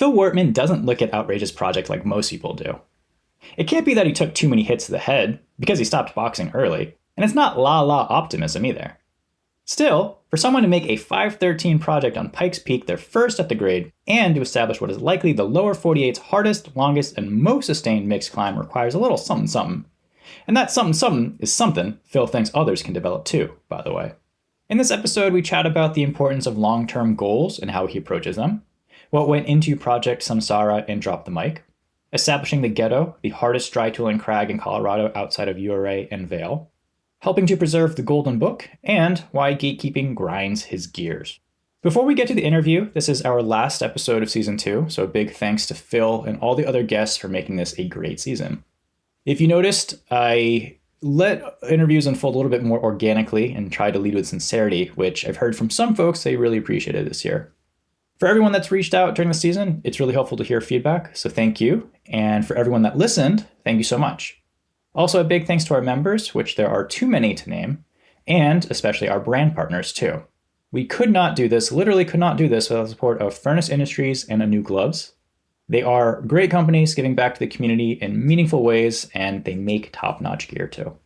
Phil Wortmann doesn't look at Outrageous project like most people do. It can't be that he took too many hits to the head, because he stopped boxing early, and it's not la optimism either. Still, for someone to make a 513 project on Pike's Peak their first at the grade, and to establish what is likely the lower 48's hardest, longest, and most sustained mixed climb requires a little something something. And that something something is something Phil thinks others can develop too, by the way. In this episode, we chat about the importance of long-term goals and how he approaches them, what went into Project Samsara and Drop the Mic, establishing the Ghetto, the hardest drytooling crag in Colorado outside of Ouray and Vail, helping to preserve the Golden Book, and why gatekeeping grinds his gears. Before we get to the interview, this is our last episode of Season 2, so a big thanks to Phil and all the other guests for making this a great season. If you noticed, I let interviews unfold a little bit more organically and tried to lead with sincerity, which I've heard from some folks they really appreciated this year. For everyone that's reached out during the season, it's really helpful to hear feedback, so thank you. And for everyone that listened, thank you so much. Also, a big thanks to our members, which there are too many to name, and especially our brand partners too. We could not do this, literally could not do this without the support of Furnace Industries and Anu Gloves. They are great companies giving back to the community in meaningful ways, and they make top-notch gear too.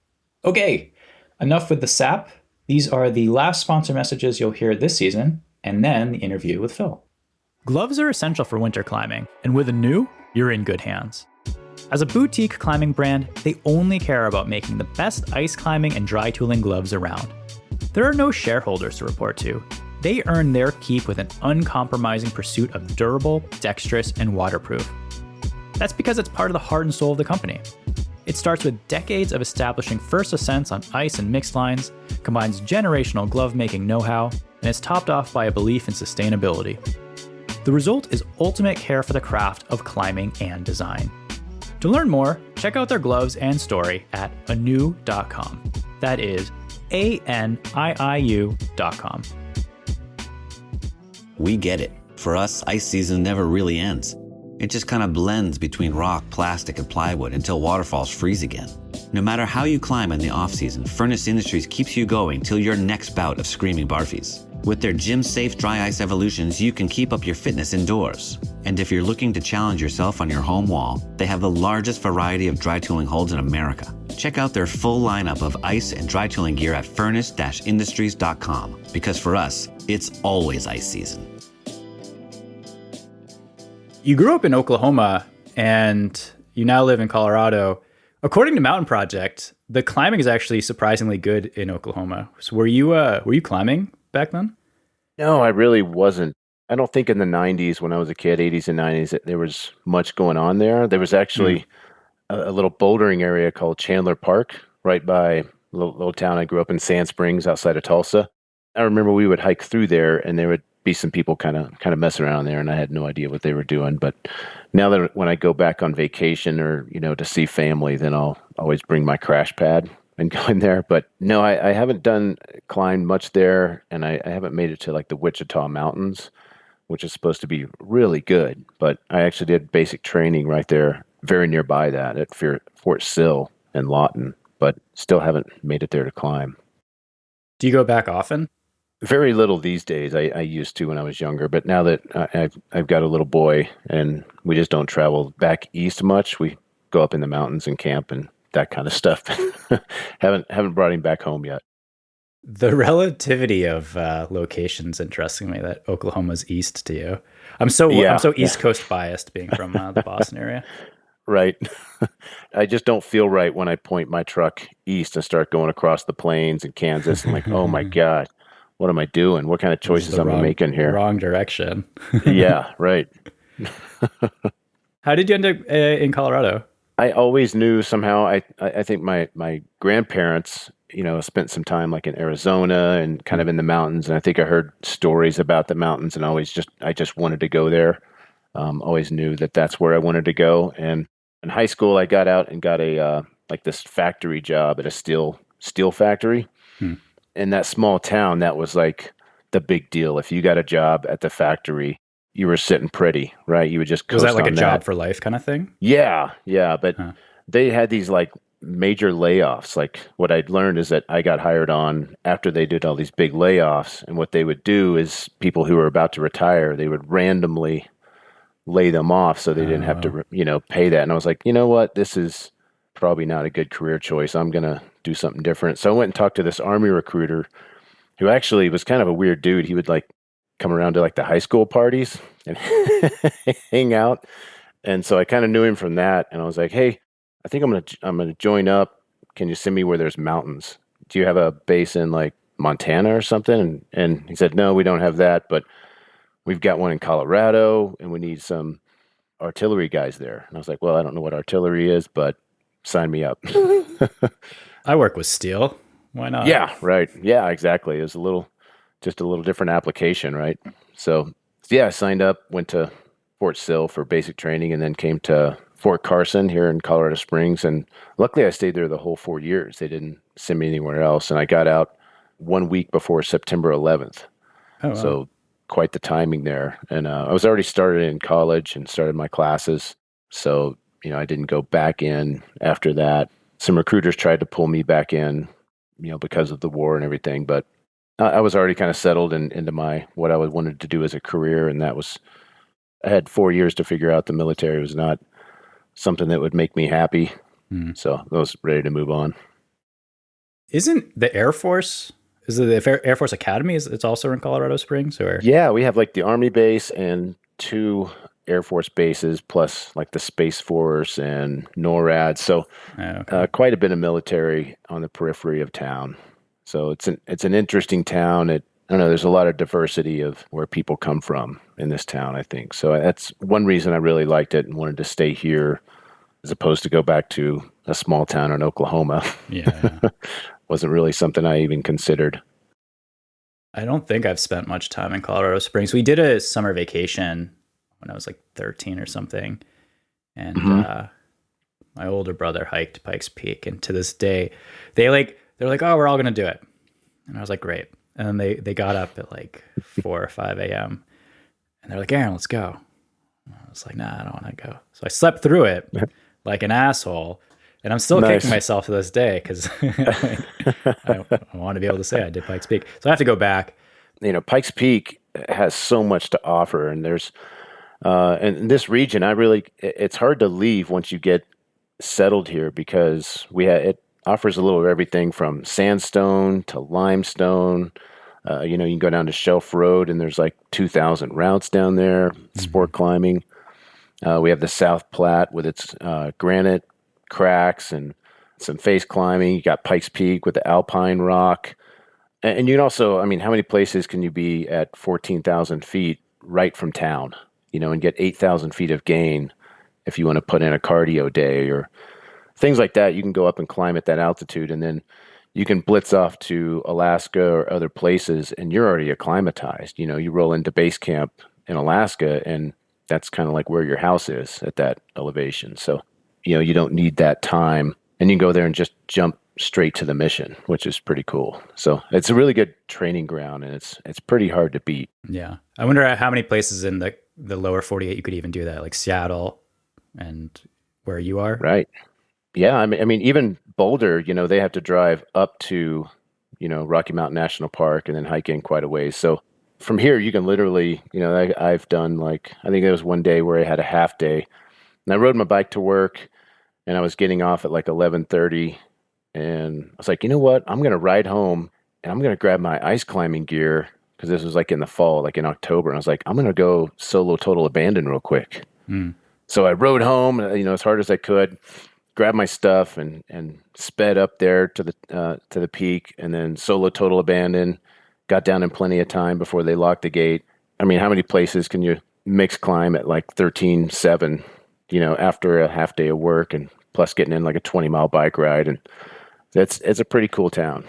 Okay, enough with the sap. These are the last sponsor messages you'll hear this season, and then the interview with Phil. Gloves are essential for winter climbing, and with Anu, you're in good hands. As a boutique climbing brand, they only care about making the best ice climbing and dry tooling gloves around. There are no shareholders to report to. They earn their keep with an uncompromising pursuit of durable, dexterous, and waterproof. That's because it's part of the heart and soul of the company. It starts with decades of establishing first ascents on ice and mixed lines, combines generational glove-making know-how, and is topped off by a belief in sustainability. The result is ultimate care for the craft of climbing and design. To learn more, check out their gloves and story at anu.com. That is ANIIU.com. We get it. For us, ice season never really ends. It just kind of blends between rock, plastic, and plywood until waterfalls freeze again. No matter how you climb in the off-season, Furnace Industries keeps you going till your next bout of screaming barfies. With their gym-safe dry ice evolutions, you can keep up your fitness indoors. And if you're looking to challenge yourself on your home wall, they have the largest variety of dry tooling holds in America. Check out their full lineup of ice and dry tooling gear at furnace-industries.com. Because for us, it's always ice season. You grew up in Oklahoma, and you now live in Colorado. According to Mountain Project, the climbing is actually surprisingly good in Oklahoma. So were you climbing back then? No, I really wasn't. I don't think in the 90s when I was a kid, 80s and 90s, that there was much going on there. There was actually a little bouldering area called Chandler Park right by a little town I grew up in, Sand Springs, outside of Tulsa. I remember we would hike through there, and there would be some people kind of messing around there, and I had no idea what they were doing. But now that when I go back on vacation or, to see family, then I'll always bring my crash pad and go in there. But no, I haven't climbed much there, and I haven't made it to like the Wichita Mountains, which is supposed to be really good. But I actually did basic training right there, very nearby that at Fort Sill in Lawton, but still haven't made it there to climb. Do you go back often? Very little these days. I used to when I was younger, but now that I've got a little boy and we just don't travel back east much, we go up in the mountains and camp and that kind of stuff. haven't brought him back home yet. The relativity of locations interesting me that Oklahoma's east to you. I'm so East Coast biased being from the Boston area. Right. I just don't feel right when I point my truck east and start going across the plains and Kansas. I'm like, oh my God, what am I doing? What kind of choices am I making here? Wrong direction. Yeah, right. How did you end up in Colorado? I always knew somehow. I think my grandparents, spent some time like in Arizona and kind of in the mountains. And I think I heard stories about the mountains and I just wanted to go there. Always knew that that's where I wanted to go. And in high school, I got out and got a like this factory job at a steel factory. In that small town, that was like the big deal. If you got a job at the factory, you were sitting pretty, right? You would just coast. Was that like a job for life kind of thing? Yeah. But they had these like major layoffs. Like what I'd learned is that I got hired on after they did all these big layoffs. And what they would do is people who were about to retire, they would randomly lay them off so they didn't have to, pay that. And I was like, you know what? This is probably not a good career choice. I'm going to do something different. So I went and talked to this Army recruiter who actually was kind of a weird dude. He would like come around to like the high school parties and hang out. And so I kind of knew him from that. And I was like, hey, I think I'm gonna join up. Can you send me where there's mountains? Do you have a base in like Montana or something? And he said, no, we don't have that, but we've got one in Colorado and we need some artillery guys there. And I was like, well, I don't know what artillery is, but sign me up. I work with steel. Why not? Yeah, right. Yeah, exactly. It was just a little different application, right? So yeah, I signed up, went to Fort Sill for basic training, and then came to Fort Carson here in Colorado Springs. And luckily I stayed there the whole 4 years. They didn't send me anywhere else. And I got out 1 week before September 11th. Oh, wow. So quite the timing there. And I was already started in college and started my classes. So, I didn't go back in after that. Some recruiters tried to pull me back in, because of the war and everything. But I was already kind of settled into what I wanted to do as a career. And I had 4 years to figure out the military was not something that would make me happy. So I was ready to move on. Isn't the Air Force, is it the Air Force Academy? It's also in Colorado Springs, or? Yeah, we have like the Army base and 2 Air Force bases, plus like the Space Force and NORAD. So quite a bit of military on the periphery of town. So it's an interesting town. I don't know, there's a lot of diversity of where people come from in this town, I think. So that's one reason I really liked it and wanted to stay here as opposed to go back to a small town in Oklahoma. Yeah. Wasn't really something I even considered. I don't think I've spent much time in Colorado Springs. We did a summer vacation when I was like 13 or something. And my older brother hiked Pike's Peak. And to this day, they're like, oh, we're all going to do it. And I was like, great. And then they got up at like 4 or 5 a.m. And they're like, Aaron, let's go. And I was like, nah, I don't want to go. So I slept through it like an asshole. And I'm still kicking myself to this day because I want to be able to say I did Pike's Peak. So I have to go back. Pike's Peak has so much to offer. And there's, and in this region, it's hard to leave once you get settled here because it offers a little of everything from sandstone to limestone. You can go down to Shelf Road and there's like 2,000 routes down there, sport climbing. We have the South Platte with its granite cracks and some face climbing. You got Pikes Peak with the Alpine Rock. And you can also, how many places can you be at 14,000 feet right from town, and get 8,000 feet of gain if you want to put in a cardio day or things like that. You can go up and climb at that altitude, and then you can blitz off to Alaska or other places, and you're already acclimatized. You roll into base camp in Alaska, and that's kind of like where your house is at that elevation. So, you don't need that time, and you can go there and just jump straight to the mission, which is pretty cool. So it's a really good training ground, and it's pretty hard to beat. Yeah. I wonder how many places in the lower 48 you could even do that, like Seattle and where you are. Right. Yeah. Even Boulder, they have to drive up to, Rocky Mountain National Park and then hike in quite a ways. So from here, you can literally, I've done I think there was one day where I had a half day and I rode my bike to work and I was getting off at like 11:30 and I was like, you know what? I'm going to ride home and I'm going to grab my ice climbing gear because this was like in the fall, like in October. And I was like, I'm going to go solo total abandon real quick. So I rode home, as hard as I could, grabbed my stuff and sped up there to the peak and then solo total abandon, got down in plenty of time before they locked the gate. How many places can you mix climb at like 13.7, after a half day of work and plus getting in like a 20-mile bike ride. And it's a pretty cool town.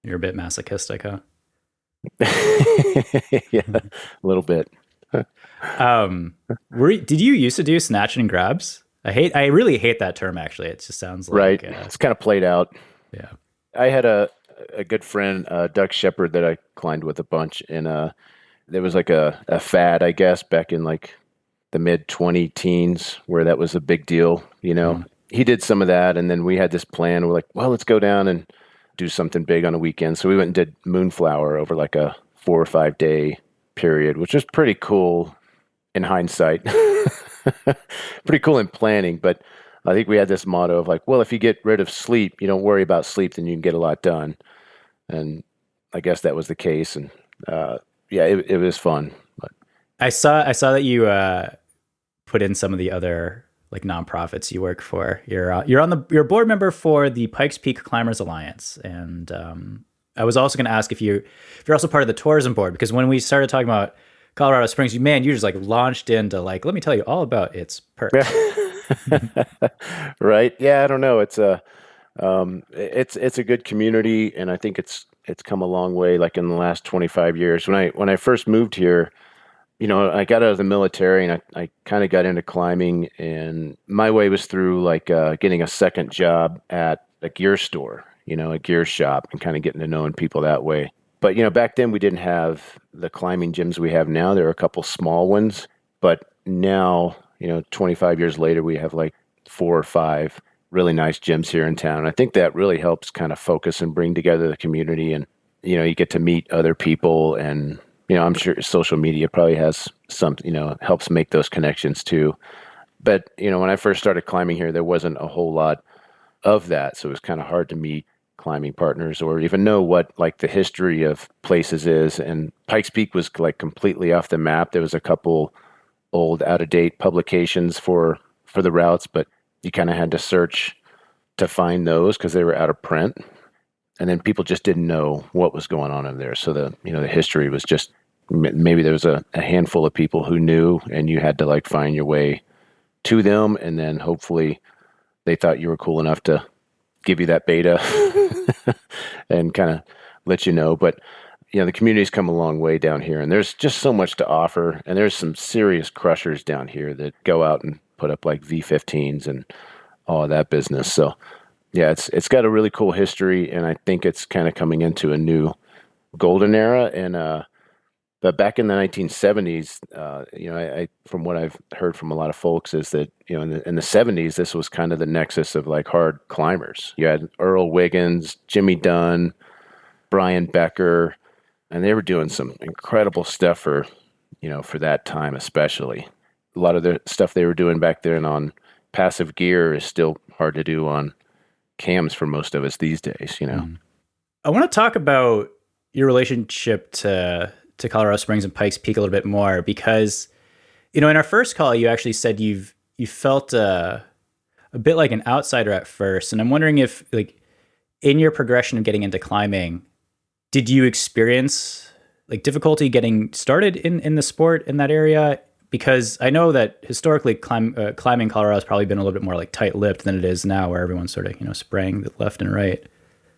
You're a bit masochistic, huh? Yeah, a little bit. Did you used to do snatch and grabs? I really hate that term, actually. It just sounds like... Right. It's kind of played out. Yeah. I had a good friend, Doug Shepard, that I climbed with a bunch. And there was like a fad, I guess, back in like the mid-20 teens where that was a big deal, He did some of that. And then we had this plan. We're like, well, let's go down and do something big on a weekend. So we went and did Moonflower over like a 4 or 5 day period, which was pretty cool. in hindsight. Pretty cool in planning, but I think we had this motto of like, well, if you get rid of sleep, you don't worry about sleep, then you can get a lot done. And I guess that was the case. And yeah, it was fun. But I saw that you put in some of the other like nonprofits you work for. You're a board member for the Pikes Peak Climbers Alliance, and I was also going to ask if you're also part of the tourism board, because when we started talking about Colorado Springs, you just like launched into like, let me tell you all about its perks. right? Yeah, I don't know. It's a good community, and I think it's come a long way. Like in the last 25 years, when I first moved here, I got out of the military and I kind of got into climbing, and my way was through like getting a second job at a gear store, a gear shop, and kind of getting to knowing people that way. But, back then we didn't have the climbing gyms we have now. There are a couple small ones, but now, 25 years later, we have like 4 or 5 really nice gyms here in town. I think that really helps kind of focus and bring together the community, and, you get to meet other people, and I'm sure social media probably has some, helps make those connections too. But, when I first started climbing here, there wasn't a whole lot of that. So it was kind of hard to meet climbing partners or even know what like the history of places is. And Pikes Peak was like completely off the map. There was a couple old out of date publications for the routes, but you kind of had to search to find those because they were out of print. And then people just didn't know what was going on in there. So the history was just, maybe there was a handful of people who knew, and you had to like find your way to them. And then hopefully they thought you were cool enough to give you that beta and kind of let you know. But, the community's come a long way down here, and there's just so much to offer. And there's some serious crushers down here that go out and put up like V15s and all of that business. So yeah, it's got a really cool history, and I think it's kind of coming into a new golden era. And but back in the 1970s, I from what I've heard from a lot of folks is that in the 70s, this was kind of the nexus of like hard climbers. You had Earl Wiggins, Jimmy Dunn, Brian Becker, and they were doing some incredible stuff for that time, especially. A lot of the stuff they were doing back then on passive gear is still hard to do on cams for most of us these days, I want to talk about your relationship to Colorado Springs and Pikes Peak a little bit more, because, in our first call, you actually said you felt a bit like an outsider at first. And I'm wondering if, like, in your progression of getting into climbing, did you experience like difficulty getting started in the sport in that area? Because I know that historically climbing Colorado has probably been a little bit more like tight-lipped than it is now, where everyone's sort of, spraying the left and right.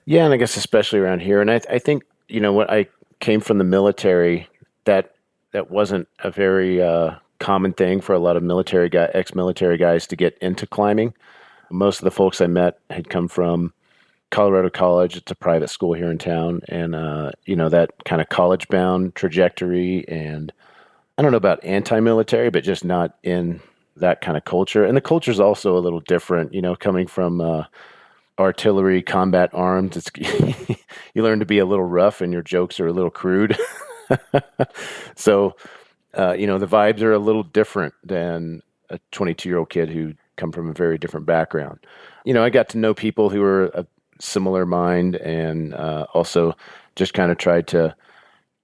Yeah, and I guess especially around here. And I think, when I came from the military, that wasn't a very common thing for a lot of ex-military guys to get into climbing. Most of the folks I met had come from Colorado College. It's a private school here in town, and that kind of college-bound trajectory. And I don't know about anti-military, but just not in that kind of culture. And the culture is also a little different, coming from artillery, combat arms. It's you learn to be a little rough, and your jokes are a little crude. So, the vibes are a little different than a 22-year-old kid who come from a very different background. I got to know people who were a similar mind, and also just kind of tried to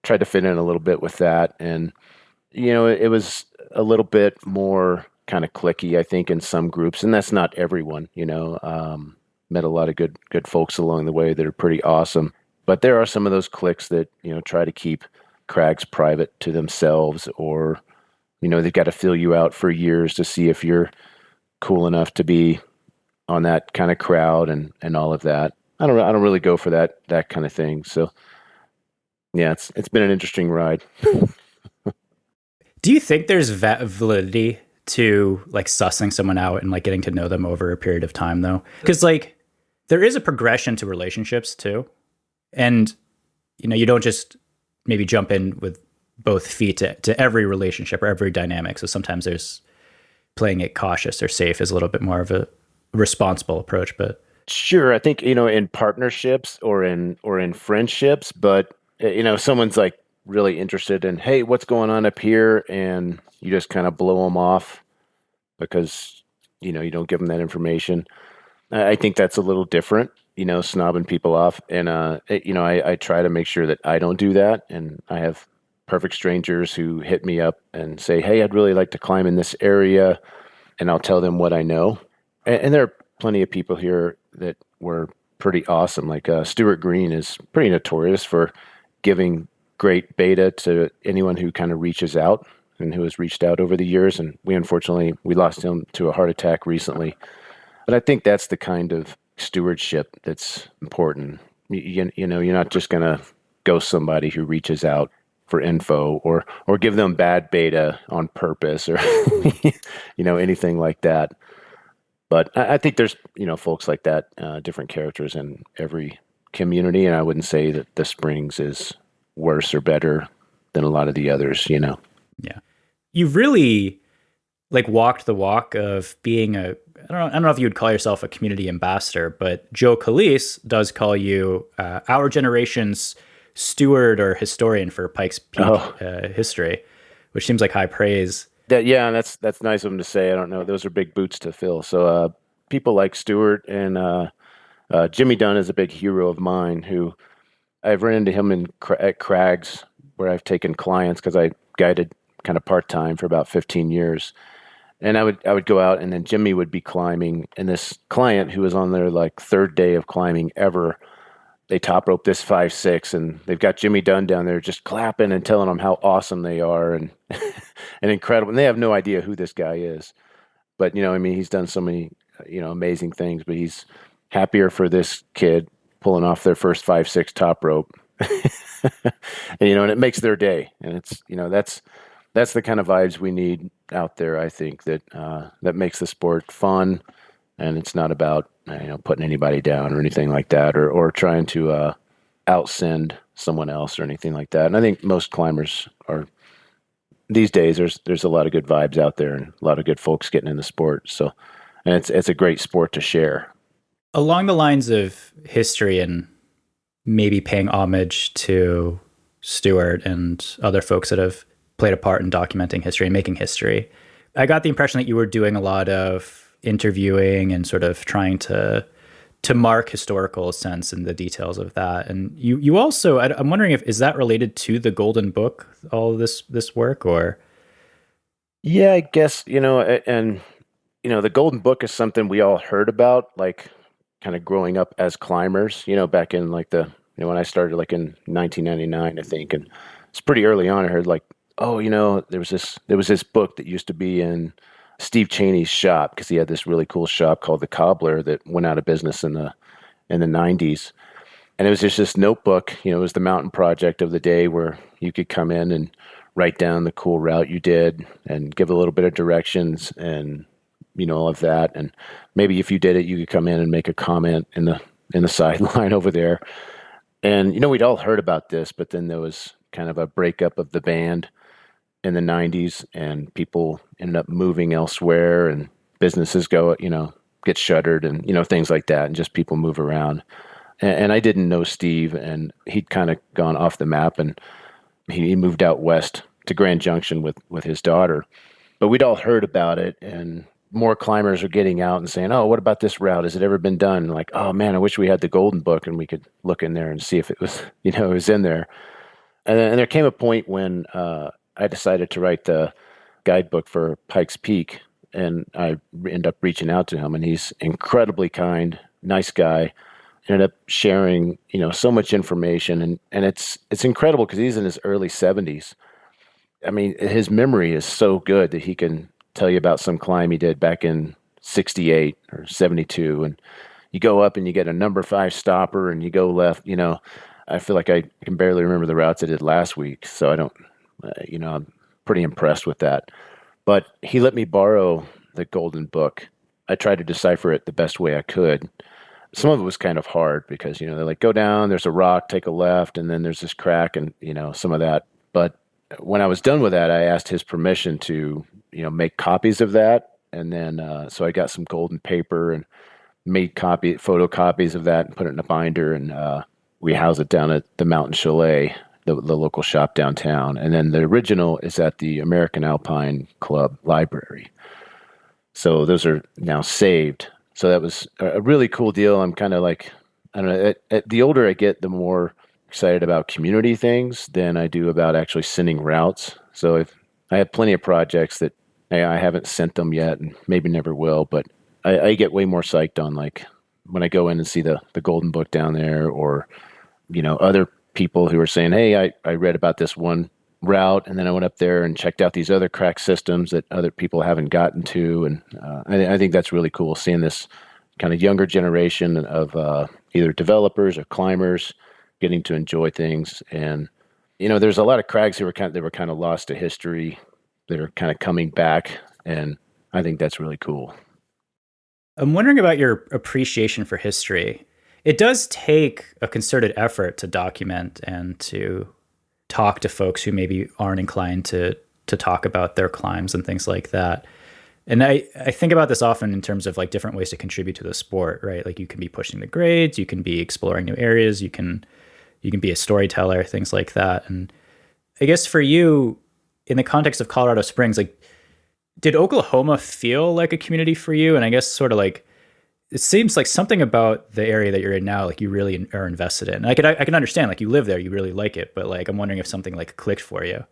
fit in a little bit with that. And it was a little bit more kind of cliquey, I think, in some groups, and that's not everyone. Met a lot of good folks along the way that are pretty awesome. But there are some of those cliques that try to keep crags private to themselves, or they've got to fill you out for years to see if you're cool enough to be on that kind of crowd and all of that. I don't really go for that kind of thing. So yeah, it's been an interesting ride. Do you think there's validity to like sussing someone out and like getting to know them over a period of time, though? Because like there is a progression to relationships too, and you don't just maybe jump in with both feet to every relationship or every dynamic. So sometimes there's playing it cautious or safe is a little bit more of a responsible approach. But sure, I think in partnerships or in friendships, but someone's like really interested in, hey, what's going on up here? And you just kind of blow them off because, you don't give them that information. I think that's a little different, snobbing people off. And, I try to make sure that I don't do that. And I have perfect strangers who hit me up and say, hey, I'd really like to climb in this area. And I'll tell them what I know. And there are plenty of people here that were pretty awesome. Like Stuart Green is pretty notorious for giving great beta to anyone who kind of reaches out and who has reached out over the years. And we lost him to a heart attack recently. But I think that's the kind of stewardship that's important. You're not just going to ghost somebody who reaches out for info or give them bad beta on purpose or anything like that. But I think there's folks like that, different characters in every community, and I wouldn't say that the Springs is worse or better than a lot of the others. Yeah, you've really walked the walk of being I don't know if you would call yourself a community ambassador, but Joe Calise does call you our generation's steward or historian for Pike's Peak history, which seems like high praise. That's nice of him to say. I don't know; those are big boots to fill. So people like Stewart and Jimmy Dunn is a big hero of mine. Who I've run into him at crags where I've taken clients because I guided kind of part time for about 15 years. And I would go out, and then Jimmy would be climbing, and this client who was on their third day of climbing ever, they top rope this 5-6, and they've got Jimmy Dunn down there just clapping and telling them how awesome they are and and incredible. And they have no idea who this guy is, but he's done so many amazing things. But he's happier for this kid pulling off their first 5-6 top rope, and it makes their day. And it's that's the kind of vibes we need out there. I think that makes the sport fun, and it's not about putting anybody down or anything like that, or trying to outsend someone else or anything like that. And I think most climbers are these days. There's a lot of good vibes out there and a lot of good folks getting in the sport. So, and it's a great sport to share. Along the lines of history and maybe paying homage to Stuart and other folks that have played a part in documenting history and making history, I got the impression that you were doing a lot of interviewing and sort of trying to mark historical sense in the details of that. And you also, I'm wondering is that related to the Golden Book, all of this work, or? Yeah, I guess, and the Golden Book is something we all heard about, kind of growing up as climbers, back in when I started in 1999, I think. And it's pretty early on. I heard there was this book that used to be in Steve Chaney's shop because he had this really cool shop called the Cobbler that went out of business in the 90s. And it was just this notebook, it was the mountain project of the day where you could come in and write down the cool route you did and give a little bit of directions and, all of that. And maybe if you did it, you could come in and make a comment in the sideline over there. And, we'd all heard about this, but then there was kind of a breakup of the band in the 90s, and people ended up moving elsewhere, and businesses get shuttered, and things like that, and just people move around. And I didn't know Steve, and he'd kind of gone off the map, and he moved out west to Grand Junction with his daughter. But we'd all heard about it, and more climbers are getting out and saying, "Oh, what about this route? Has it ever been done?" "Oh man, I wish we had the Golden Book and we could look in there and see if it was, it was in there." And there came a point when I decided to write the guidebook for Pike's Peak, and I ended up reaching out to him, and he's incredibly kind, nice guy. Ended up sharing, so much information, and it's incredible because he's in his early 70s. I mean, his memory is so good that he can tell you about some climb he did back in 68 or 72, and you go up and you get a number 5 stopper, and you go left. I feel like I can barely remember the routes I did last week, so I don't. I'm pretty impressed with that. But he let me borrow the Golden Book. I tried to decipher it the best way I could. Some of it was kind of hard because, they're go down, there's a rock, take a left, and then there's this crack and, some of that. But when I was done with that, I asked his permission to, make copies of that. And then, so I got some golden paper and made photocopies of that and put it in a binder. And we house it down at the Mountain Chalet the local shop downtown. And then the original is at the American Alpine Club library. So those are now saved. So that was a really cool deal. I'm kind of like, I don't know, the older I get, the more excited about community things than I do about actually sending routes. So if I have plenty of projects that I haven't sent them yet and maybe never will, but I get way more psyched on like when I go in and see the Golden Book down there, or, other people who are saying, hey, I read about this one route, and then I went up there and checked out these other crack systems that other people haven't gotten to. And I think that's really cool, seeing this kind of younger generation of either developers or climbers getting to enjoy things. And, there's a lot of crags who were kind of lost to history that are kind of coming back. And I think that's really cool. I'm wondering about your appreciation for history. It does take a concerted effort to document and to talk to folks who maybe aren't inclined to talk about their climbs and things like that. And I think about this often in terms of like different ways to contribute to the sport, right? Like you can be pushing the grades, you can be exploring new areas, you can be a storyteller, things like that. And I guess for you, in the context of Colorado Springs, like, did Oklahoma feel like a community for you? And I guess sort of like, it seems like something about the area that you're in now, like you really are invested in. I can understand, like you live there, you really like it, but like, I'm wondering if something like clicked for you.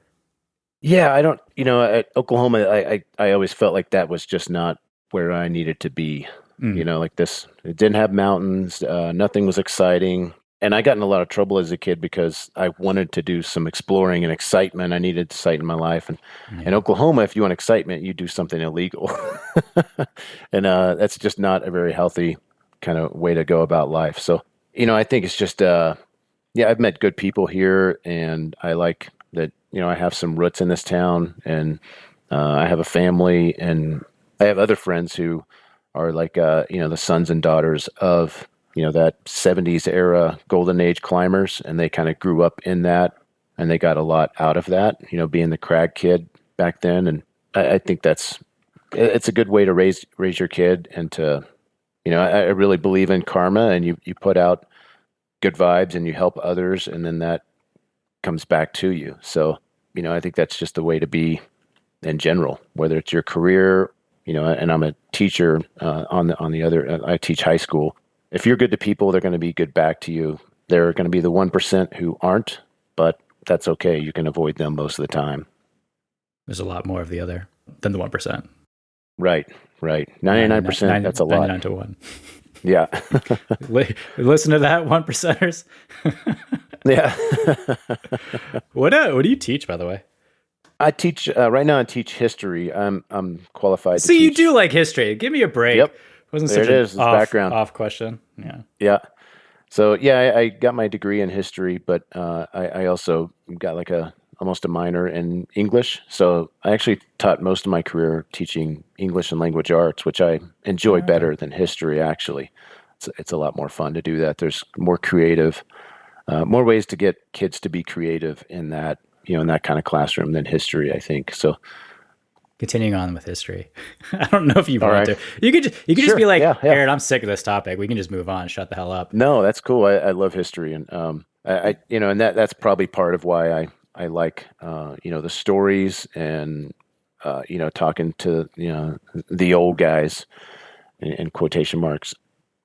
Yeah, I don't, at Oklahoma, I always felt like that was just not where I needed to be. Like this, it didn't have mountains, nothing was exciting. And I got in a lot of trouble as a kid because I wanted to do some exploring and excitement. I needed sight in my life. And in Oklahoma, if you want excitement, you do something illegal. And that's just not a very healthy kind of way to go about life. So, I think it's just, I've met good people here, and I like that, I have some roots in this town, and I have a family, and I have other friends who are like, the sons and daughters of, that 70s era golden age climbers, and they kind of grew up in that, and they got a lot out of that, being the crag kid back then. And I think it's a good way to raise your kid, and to, I really believe in karma, and you put out good vibes and you help others, and then that comes back to you. So, I think that's just the way to be in general, whether it's your career, and I'm a teacher on the other, I teach high school. If you're good to people, they're going to be good back to you. There are going to be the 1% who aren't, but that's okay. You can avoid them most of the time. There's a lot more of the other than the 1%. Right. 99%, that's a lot. 99 to 1. Yeah. Listen to that, 1%ers. Yeah. What do you teach, by the way? I teach right now. I teach history. I'm qualified. See, to teach. you do like history. Give me a break. Yep. Wasn't there such it is. Background off question. Yeah. Yeah. So I got my degree in history, but I also got like almost a minor in English. So I actually taught most of my career teaching English and language arts, which I enjoy better than history. Actually, it's a lot more fun to do that. There's more creative, more ways to get kids to be creative in that, in that kind of classroom than history, I think. So continuing on with history. I don't know if you want right. to. You could Sure. just be like, Yeah. Aaron, I'm sick of this topic. We can just move on. Shut the hell up. No, that's cool. I love history, and I and that's probably part of why I like the stories, and talking to the old guys in quotation marks,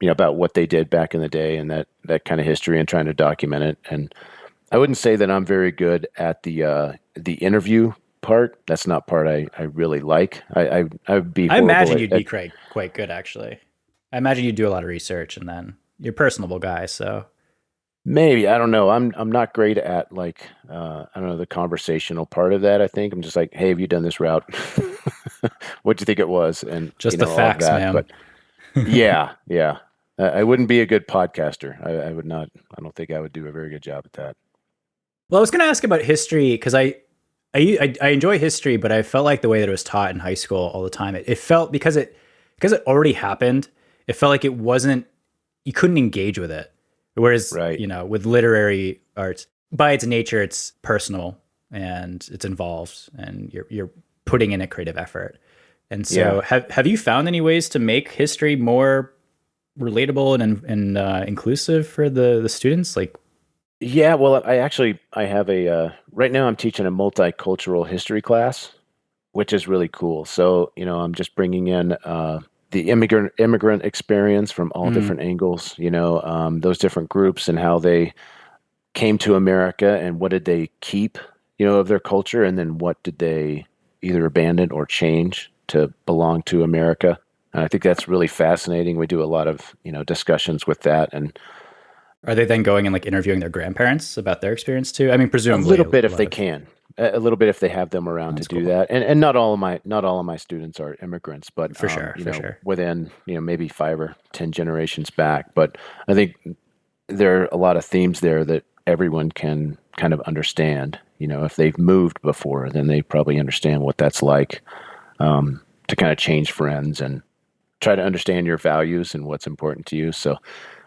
about what they did back in the day, and that kind of history, and trying to document it. And I wouldn't say that I'm very good at the interview part. That's not part I really like. I would be. I imagine you'd be quite good, actually. I imagine you'd do a lot of research, and then you're a personable guy, so maybe, I don't know. I'm not great at like I don't know, the conversational part of that. I think I'm just like, hey, have you done this route? What'd you think it was? And just the facts, man. But yeah. I wouldn't be a good podcaster. I would not. I don't think I would do a very good job at that. Well, I was going to ask about history because I enjoy history, but I felt like the way that it was taught in high school all the time, it felt because it already happened. It felt like it wasn't. You couldn't engage with it. Whereas, right. With literary arts, by its nature, it's personal and it's involved, and you're putting in a creative effort. And so, have you found any ways to make history more relatable and inclusive for the students? Like, Yeah, well, I have right now I'm teaching a multicultural history class, which is really cool. So, I'm just bringing in the immigrant experience from all Mm. different angles, those different groups and how they came to America and what did they keep, of their culture, and then what did they either abandon or change to belong to America. And I think that's really fascinating. We do a lot of, discussions with that, and Are they then going and like interviewing their grandparents about their experience too? I mean, a presumably little a bit if lot they of can, a little bit if they have them around to that's do cool. that. And not all of my students are immigrants, but For sure, for sure. within, maybe 5 or 10 generations back. But I think there are a lot of themes there that everyone can kind of understand. If they've moved before, then they probably understand what that's like, to kind of change friends and try to understand your values and what's important to you. So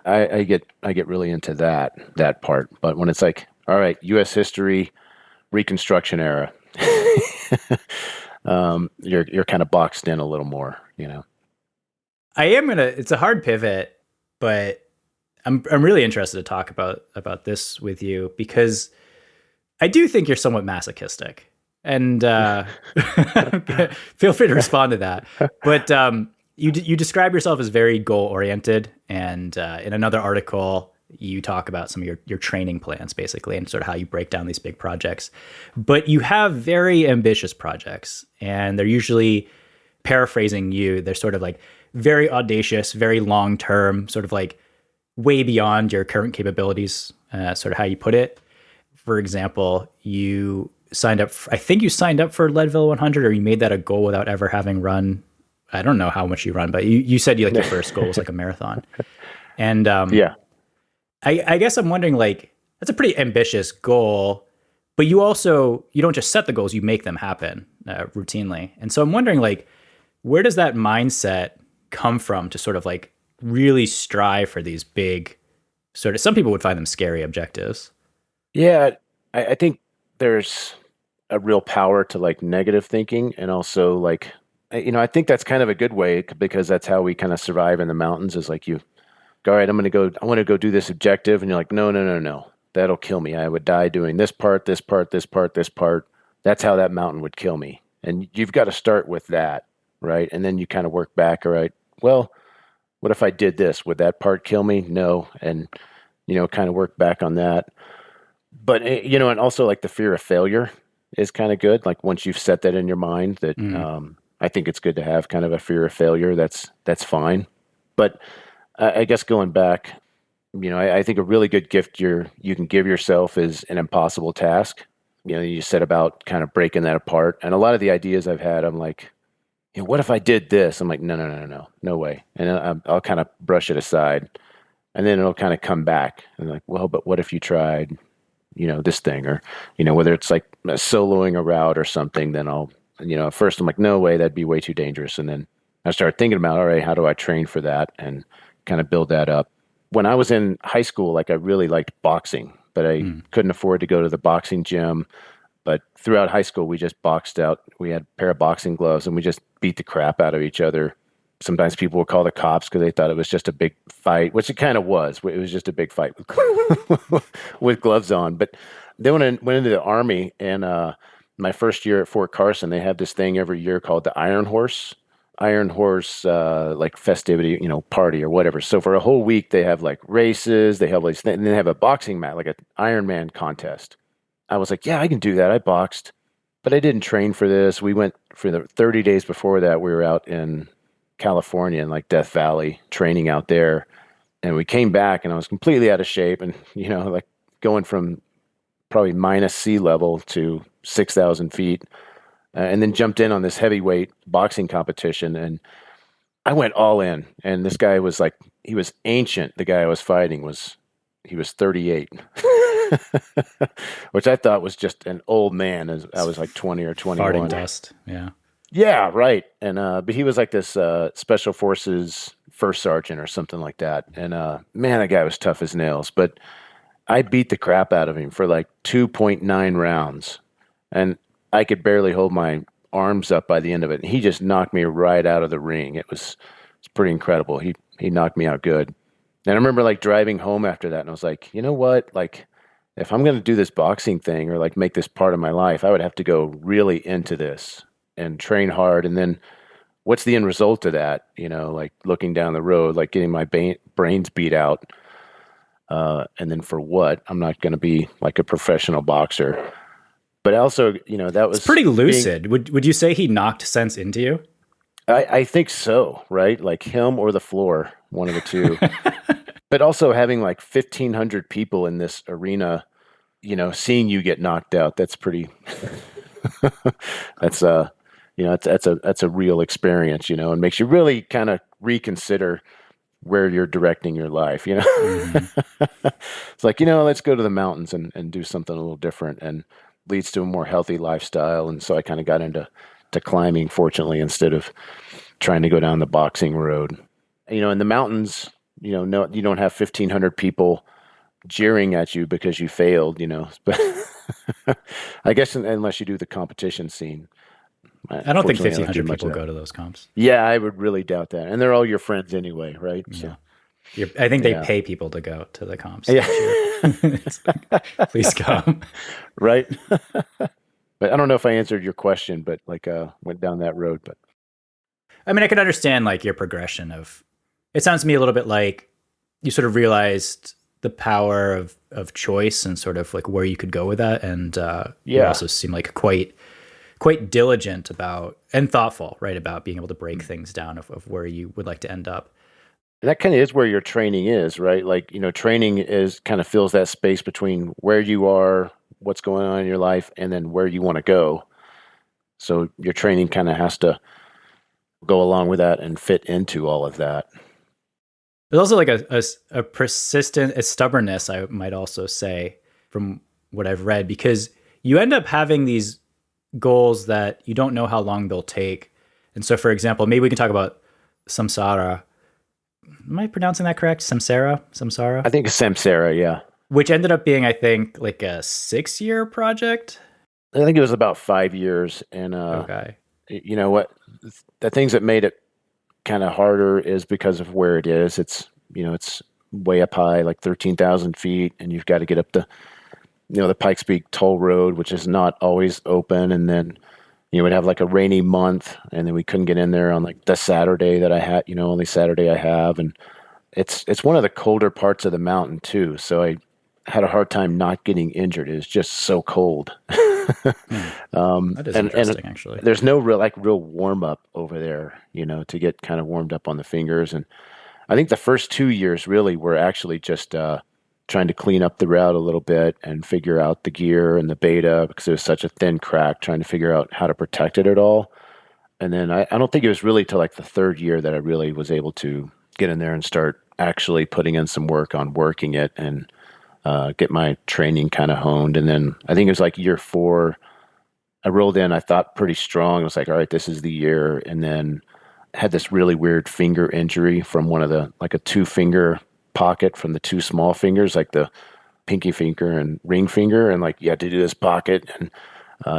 I get really into that part. But when it's like, all right, U.S. history, Reconstruction era, you're kind of boxed in a little more. I am gonna. It's a hard pivot, but I'm really interested to talk about this with you because I do think you're somewhat masochistic, and feel free to respond to that. But you describe yourself as very goal oriented, and in another article you talk about some of your training plans basically, and sort of how you break down these big projects. But you have very ambitious projects, and they're usually, paraphrasing you, they're sort of like very audacious, very long term, sort of like way beyond your current capabilities, sort of how you put it. For example, I think you signed up for Leadville 100, or you made that a goal without ever having run. I don't know how much you run, but you said your first goal was like a marathon. And Yeah. I guess I'm wondering, like, that's a pretty ambitious goal, but you don't just set the goals, you make them happen routinely. And so I'm wondering, like, where does that mindset come from to sort of like really strive for these big, sort of, some people would find them scary objectives? Yeah, I think there's a real power to like negative thinking, and also like, I think that's kind of a good way because that's how we kind of survive in the mountains. Is like you go, all right, I want to go do this objective, and you're like, no, no, no, no, that'll kill me. I would die doing this part, this part, this part, this part. That's how that mountain would kill me, and you've got to start with that, right? And then you kind of work back. All right, well, what if I did this? Would that part kill me? No, and kind of work back on that. But and also like the fear of failure is kind of good. Like once you've set that in your mind, that Mm. I think it's good to have kind of a fear of failure. That's fine. But I guess going back, I think a really good gift you can give yourself is an impossible task. You set about kind of breaking that apart. And a lot of the ideas I've had, I'm like, what if I did this? I'm like, no, no, no, no, no, no way. And I'll kind of brush it aside, and then it'll kind of come back. And like, well, but what if you tried, this thing, or, whether it's like soloing a route or something, then I'll, at first I'm like, no way, that'd be way too dangerous. And then I started thinking about, all right, how do I train for that and kind of build that up. When I was in high school, like I really liked boxing, but I Mm. couldn't afford to go to the boxing gym. But throughout high school, we just boxed out. We had a pair of boxing gloves and we just beat the crap out of each other. Sometimes people would call the cops because they thought it was just a big fight, which it kind of was. It was just a big fight with gloves on. But then when I went into the Army, and my first year at Fort Carson, they have this thing every year called the Iron Horse like festivity, party or whatever. So for a whole week, they have like races, they have like, and they have a boxing match, like an Ironman contest. I was like, yeah, I can do that. I boxed, but I didn't train for this. We went for the 30 days before that. We were out in California in like Death Valley training out there. And we came back and I was completely out of shape, and, like going from probably minus sea level to 6,000 feet, and then jumped in on this heavyweight boxing competition. And I went all in. And this guy was like, he was ancient. The guy I was fighting he was 38, which I thought was just an old man, as I was like 20 or 21. Farting dust. Yeah. Yeah, right. And but he was like this special forces first sergeant or something like that. And man, that guy was tough as nails. But I beat the crap out of him for like 2.9 rounds, and I could barely hold my arms up by the end of it. And he just knocked me right out of the ring. It's pretty incredible. He knocked me out good. And I remember like driving home after that, and I was like, you know what? Like, if I'm going to do this boxing thing or like make this part of my life, I would have to go really into this and train hard. And then what's the end result of that? Like looking down the road, like getting my brains beat out. And then for what? I'm not going to be like a professional boxer. But also, that was It's pretty lucid. Would you say he knocked sense into you? I think so, right? Like him or the floor, one of the two. But also having like 1,500 people in this arena, seeing you get knocked out, that's pretty, that's that's a real experience, and makes you really kind of reconsider where you're directing your life, Mm-hmm. It's like, let's go to the mountains and do something a little different, and leads to a more healthy lifestyle. And so I kind of got into climbing, fortunately, instead of trying to go down the boxing road. In the mountains, no, you don't have 1,500 people jeering at you because you failed, but I guess unless you do the competition scene. I don't think Fortunately, I don't do 1,500 much people of that. go to those comps. Yeah, I would really doubt that. And they're all your friends anyway, right? Yeah. So, I think they yeah. pay people to go to the comps. Yeah. It's like, please come. Right. But I don't know if I answered your question, but like went down that road. But I mean, I could understand like your progression of, it sounds to me a little bit like you sort of realized the power of choice and sort of like where you could go with that. And you also seem like quite diligent about and thoughtful, right, about being able to break things down of where you would like to end up. And that kind of is where your training is, right? Like, training is kind of fills that space between where you are, what's going on in your life, and then where you want to go. So your training kind of has to go along with that and fit into all of that. There's also like a persistent, a stubbornness, I might also say, from what I've read, because you end up having these goals that you don't know how long they'll take. And so, for example, maybe we can talk about Samsara. Am I pronouncing that correct? Samsara? I think it's Samsara, yeah. Which ended up being, I think, like a 6-year project. I think it was about 5 years. And Okay. you know what? The things that made it kind of harder is because of where it is. It's, it's way up high, like 13,000 feet, and you've got to get up the Pike's Peak toll road, which is not always open. And then we'd have like a rainy month, and then we couldn't get in there on like the Saturday that I had, only Saturday I have. And it's one of the colder parts of the mountain too. So I had a hard time not getting injured. It was just so cold. That is interesting, actually. There's no real warm up over there, to get kind of warmed up on the fingers. And I think the first 2 years really were actually just trying to clean up the route a little bit and figure out the gear and the beta, because it was such a thin crack, trying to figure out how to protect it at all. And then I don't think it was really till like the third year that I really was able to get in there and start actually putting in some work on working it and get my training kind of honed. And then I think it was like year 4, I rolled in, I thought pretty strong. I was like, all right, this is the year. And then had this really weird finger injury from one of like a 2-finger pocket from the 2 small fingers, like the pinky finger and ring finger. And like, you had to do this pocket and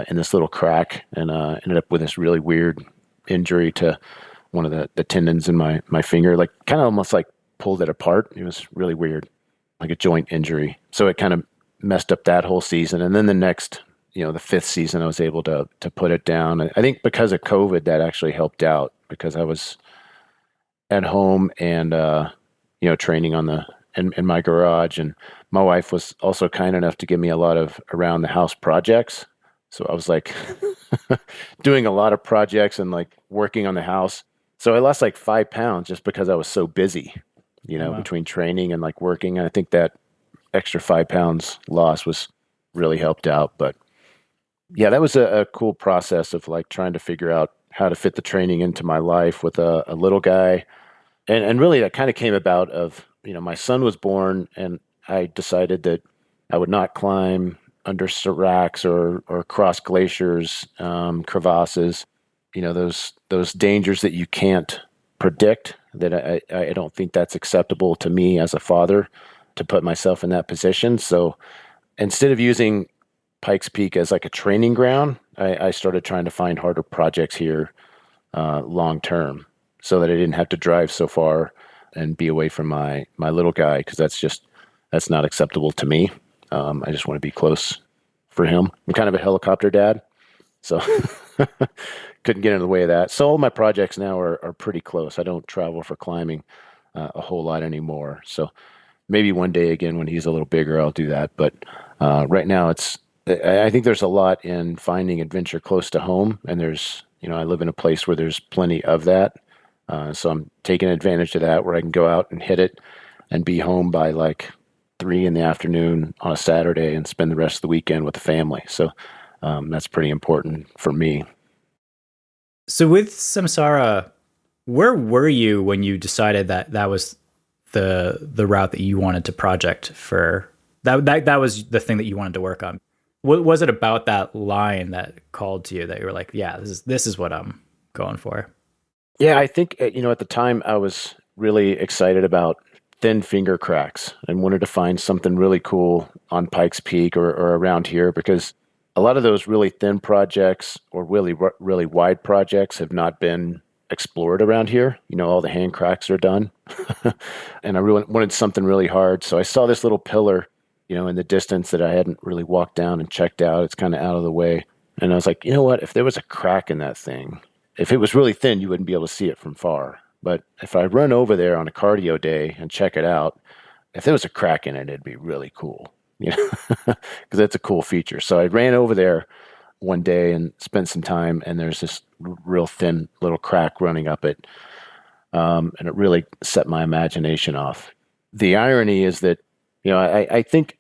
in this little crack, and ended up with this really weird injury to one of the tendons in my finger, like kind of almost like pulled it apart. It was really weird, like a joint injury. So it kind of messed up that whole season. And then the next, the 5th season, I was able to put it down. I think because of COVID, that actually helped out, because I was at home and, training in my garage. And my wife was also kind enough to give me a lot of around the house projects. So I was like doing a lot of projects and like working on the house. So I lost like 5 pounds just because I was so busy, Wow. between training and like working. And I think that extra 5 pounds loss was really helped out. But yeah, that was a cool process of like trying to figure out how to fit the training into my life with a little guy. And really that kind of came about of, my son was born, and I decided that I would not climb under seracs or cross glaciers, crevasses, those dangers that you can't predict, that I don't think that's acceptable to me as a father to put myself in that position. So instead of using Pike's Peak as like a training ground, I started trying to find harder projects here long term, so that I didn't have to drive so far and be away from my little guy, because that's not acceptable to me. I just want to be close for him. I'm kind of a helicopter dad, so couldn't get in the way of that. So all my projects now are pretty close. I don't travel for climbing a whole lot anymore. So maybe one day again when he's a little bigger, I'll do that. But right now, I think there's a lot in finding adventure close to home, and I live in a place where there's plenty of that. So I'm taking advantage of that, where I can go out and hit it and be home by like 3 PM on a Saturday and spend the rest of the weekend with the family. So that's pretty important for me. So with Samsara, where were you when you decided that that was the route that you wanted to project for? That was the thing that you wanted to work on. What was it about that line that called to you that you were like, yeah, this is what I'm going for? Yeah, I think at the time I was really excited about thin finger cracks and wanted to find something really cool on Pike's Peak or around here, because a lot of those really thin projects or really wide projects have not been explored around here. All the hand cracks are done. And I really wanted something really hard. So I saw this little pillar, in the distance that I hadn't really walked down and checked out. It's kind of out of the way. And I was like, you know what? If there was a crack in that thing, if it was really thin, you wouldn't be able to see it from far. But if I run over there on a cardio day and check it out, if there was a crack in it, it'd be really cool, because that's a cool feature. So I ran over there one day and spent some time, and there's this real thin little crack running up it. And it really set my imagination off. The irony is that, I think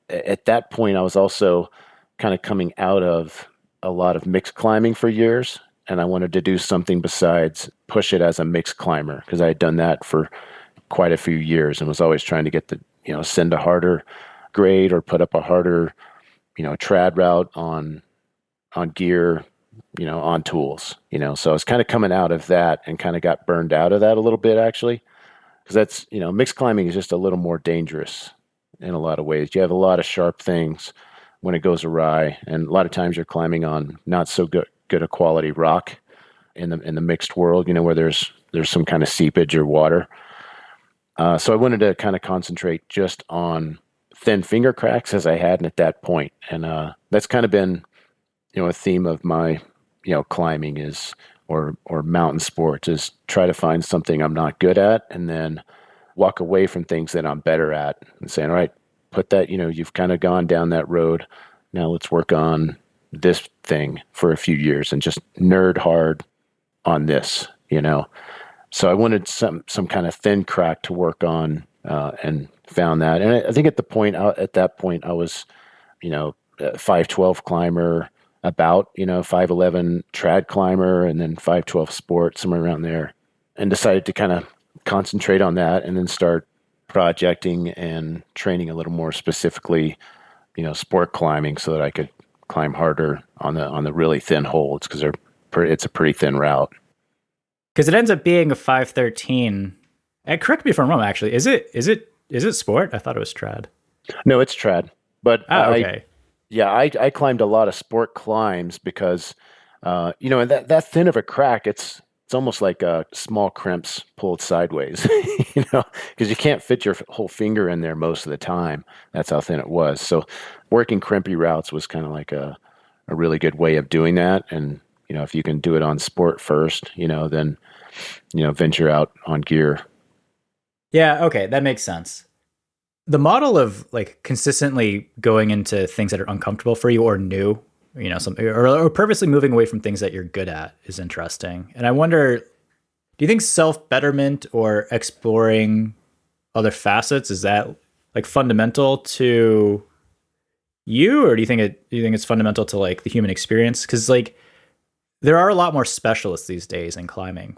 at that point I was also kind of coming out of a lot of mixed climbing for years, and I wanted to do something besides push it as a mixed climber, because I had done that for quite a few years and was always trying to get send a harder grade or put up a harder, trad route on gear, on tools, so I was kind of coming out of that and kind of got burned out of that a little bit, actually, because that's, mixed climbing is just a little more dangerous in a lot of ways. You have a lot of sharp things when it goes awry, and a lot of times you're climbing on not so good a quality rock in the mixed world, where there's some kind of seepage or water. So I wanted to kind of concentrate just on thin finger cracks as I hadn't at that point. And that's kind of been, a theme of my, climbing is, or mountain sports, is try to find something I'm not good at and then walk away from things that I'm better at and saying, all right, put that, you've kind of gone down that road. Now let's work on this thing for a few years and just nerd hard on this, So I wanted some kind of thin crack to work on, and found that. And I think at that point I was, a 512 climber, about, 511 trad climber, and then 512 sport, somewhere around there, and decided to kind of concentrate on that and then start projecting and training a little more specifically, sport climbing, so that I could climb harder on the really thin holds, because it's a pretty thin route. Because it ends up being a 513. And correct me if I'm wrong, actually. Is it sport? I thought it was trad. No, it's trad. But okay. I climbed a lot of sport climbs because, and that thin of a crack, it's almost like small crimps pulled sideways, because you can't fit your whole finger in there most of the time. That's how thin it was. So working crimpy routes was kind of like a really good way of doing that. And, if you can do it on sport first, then, venture out on gear. Yeah, okay, that makes sense. The model of like consistently going into things that are uncomfortable for you or new, something, or purposely moving away from things that you're good at is interesting. And I wonder, do you think self-betterment or exploring other facets, is that like fundamental to you, or do you think it's fundamental to like the human experience? Because like there are a lot more specialists these days in climbing,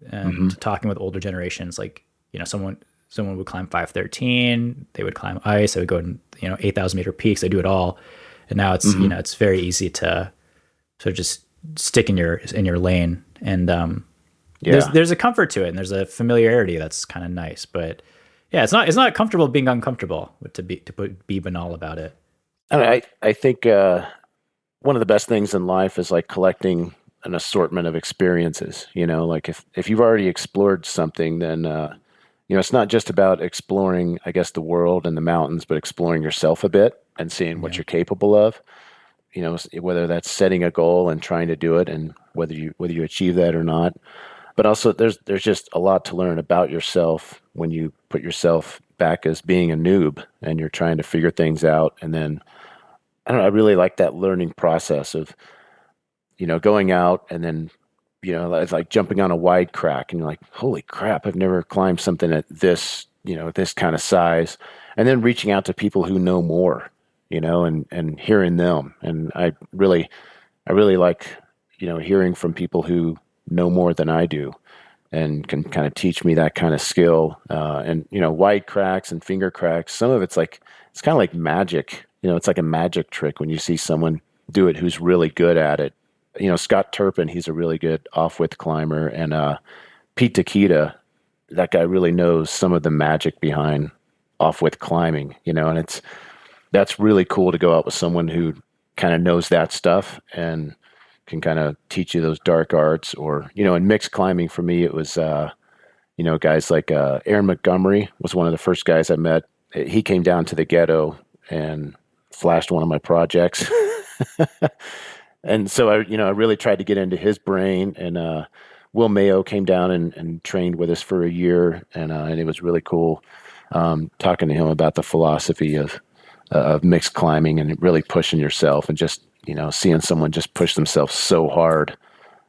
and talking with older generations, like, someone would climb 513, they would climb ice, they would go in, 8,000 meter peaks, they do it all. And now it's, it's very easy to sort of just stick in your lane. And there's a comfort to it, and there's a familiarity that's kind of nice. But yeah, it's not comfortable being uncomfortable, to be banal about it. I think one of the best things in life is like collecting an assortment of experiences. Like if you've already explored something, then it's not just about exploring, I guess, the world and the mountains, but exploring yourself a bit and seeing what Yeah. you're capable of. Whether that's setting a goal and trying to do it, and whether you achieve that or not. But also, there's just a lot to learn about yourself when you put yourself back as being a noob and you're trying to figure things out. And then I don't know, I really like that learning process of going out and then it's like jumping on a wide crack and you're like, holy crap, I've never climbed something at this this kind of size, and then reaching out to people who know more, and hearing them. And I really like hearing from people who know more than I do and can kind of teach me that kind of skill. And wide cracks and finger cracks, some of it's kind of like magic. It's like a magic trick when you see someone do it who's really good at it. Scott Turpin, he's a really good off-width climber, and Pete Takita, that guy really knows some of the magic behind off-width climbing, and that's really cool to go out with someone who kind of knows that stuff and can kind of teach you those dark arts. Or, in mixed climbing for me, it was, guys like Aaron Montgomery was one of the first guys I met. He came down to the Ghetto and flashed one of my projects. And so I really tried to get into his brain. And Will Mayo came down and trained with us for a year, and it was really cool talking to him about the philosophy of mixed climbing and really pushing yourself, and just seeing someone just push themselves so hard,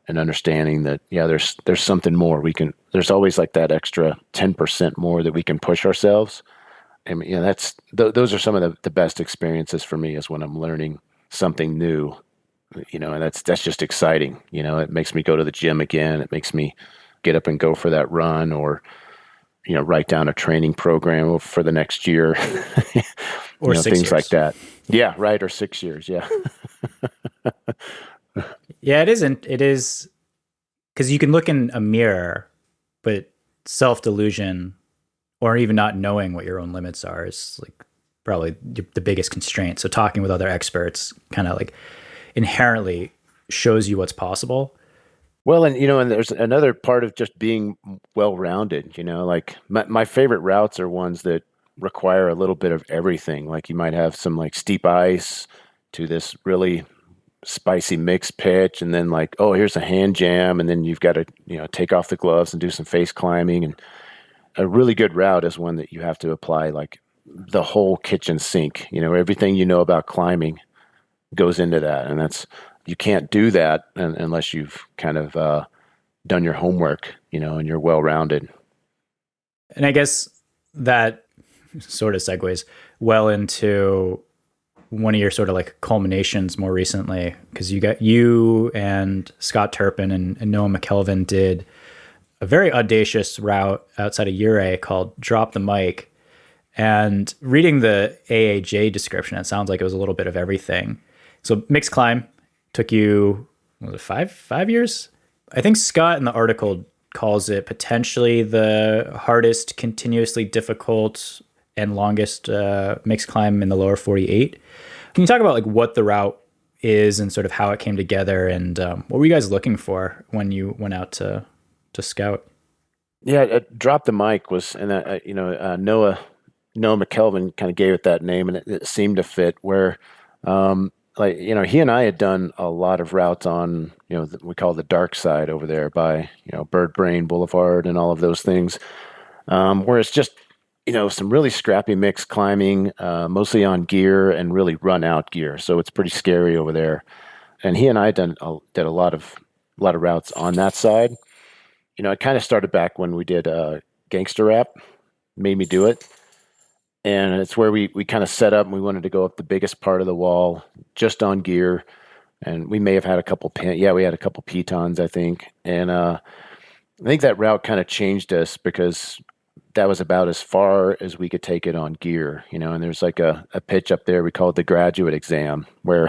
and understanding that there's something more there's always like that extra 10% more that we can push ourselves. And those are some of the best experiences for me, is when I'm learning something new. And that's just exciting. It makes me go to the gym again. It makes me get up and go for that run, or write down a training program for the next year, Or 6 things years. like that. Yeah, right. Or 6 years. Yeah. Yeah, it isn't. It is, because you can look in a mirror, but self-delusion, or even not knowing what your own limits are, is like probably the biggest constraint. So talking with other experts kind of like inherently shows you what's possible. Well, and there's another part of just being well-rounded. Like my favorite routes are ones that require a little bit of everything. Like you might have some like steep ice to this really spicy mixed pitch, and then like, oh, here's a hand jam, and then you've got to take off the gloves and do some face climbing. And a really good route is one that you have to apply like the whole kitchen sink. Everything about climbing goes into that, and you can't do that unless you've kind of done your homework, and you're well-rounded. And I guess that sort of segues well into one of your sort of like culminations more recently, because you and Scott Turpin and Noah McKelvin did a very audacious route outside of Ouray called Drop the Mic. And reading the AAJ description, it sounds like it was a little bit of everything. So mixed climb took you, was it 5 years? I think Scott in the article calls it potentially the hardest, continuously difficult, and longest mixed climb in the lower 48. Can you talk about like what the route is and sort of how it came together, and what were you guys looking for when you went out to scout? Yeah, Drop the Mic was, and Noah McKelvin kind of gave it that name, and it seemed to fit. Where he and I had done a lot of routes on we call the dark side over there by Bird Brain Boulevard and all of those things, where it's just some really scrappy mixed climbing, mostly on gear and really run out gear, so it's pretty scary over there. And he and I did a lot of routes on that side. It kind of started back when we did Gangster Rap, made me do it. And it's where we kind of set up, and we wanted to go up the biggest part of the wall just on gear. And we may have had a couple we had a couple pitons, I think. And I think that route kind of changed us, because that was about as far as we could take it on gear, and there's like a pitch up there we call it the graduate exam, where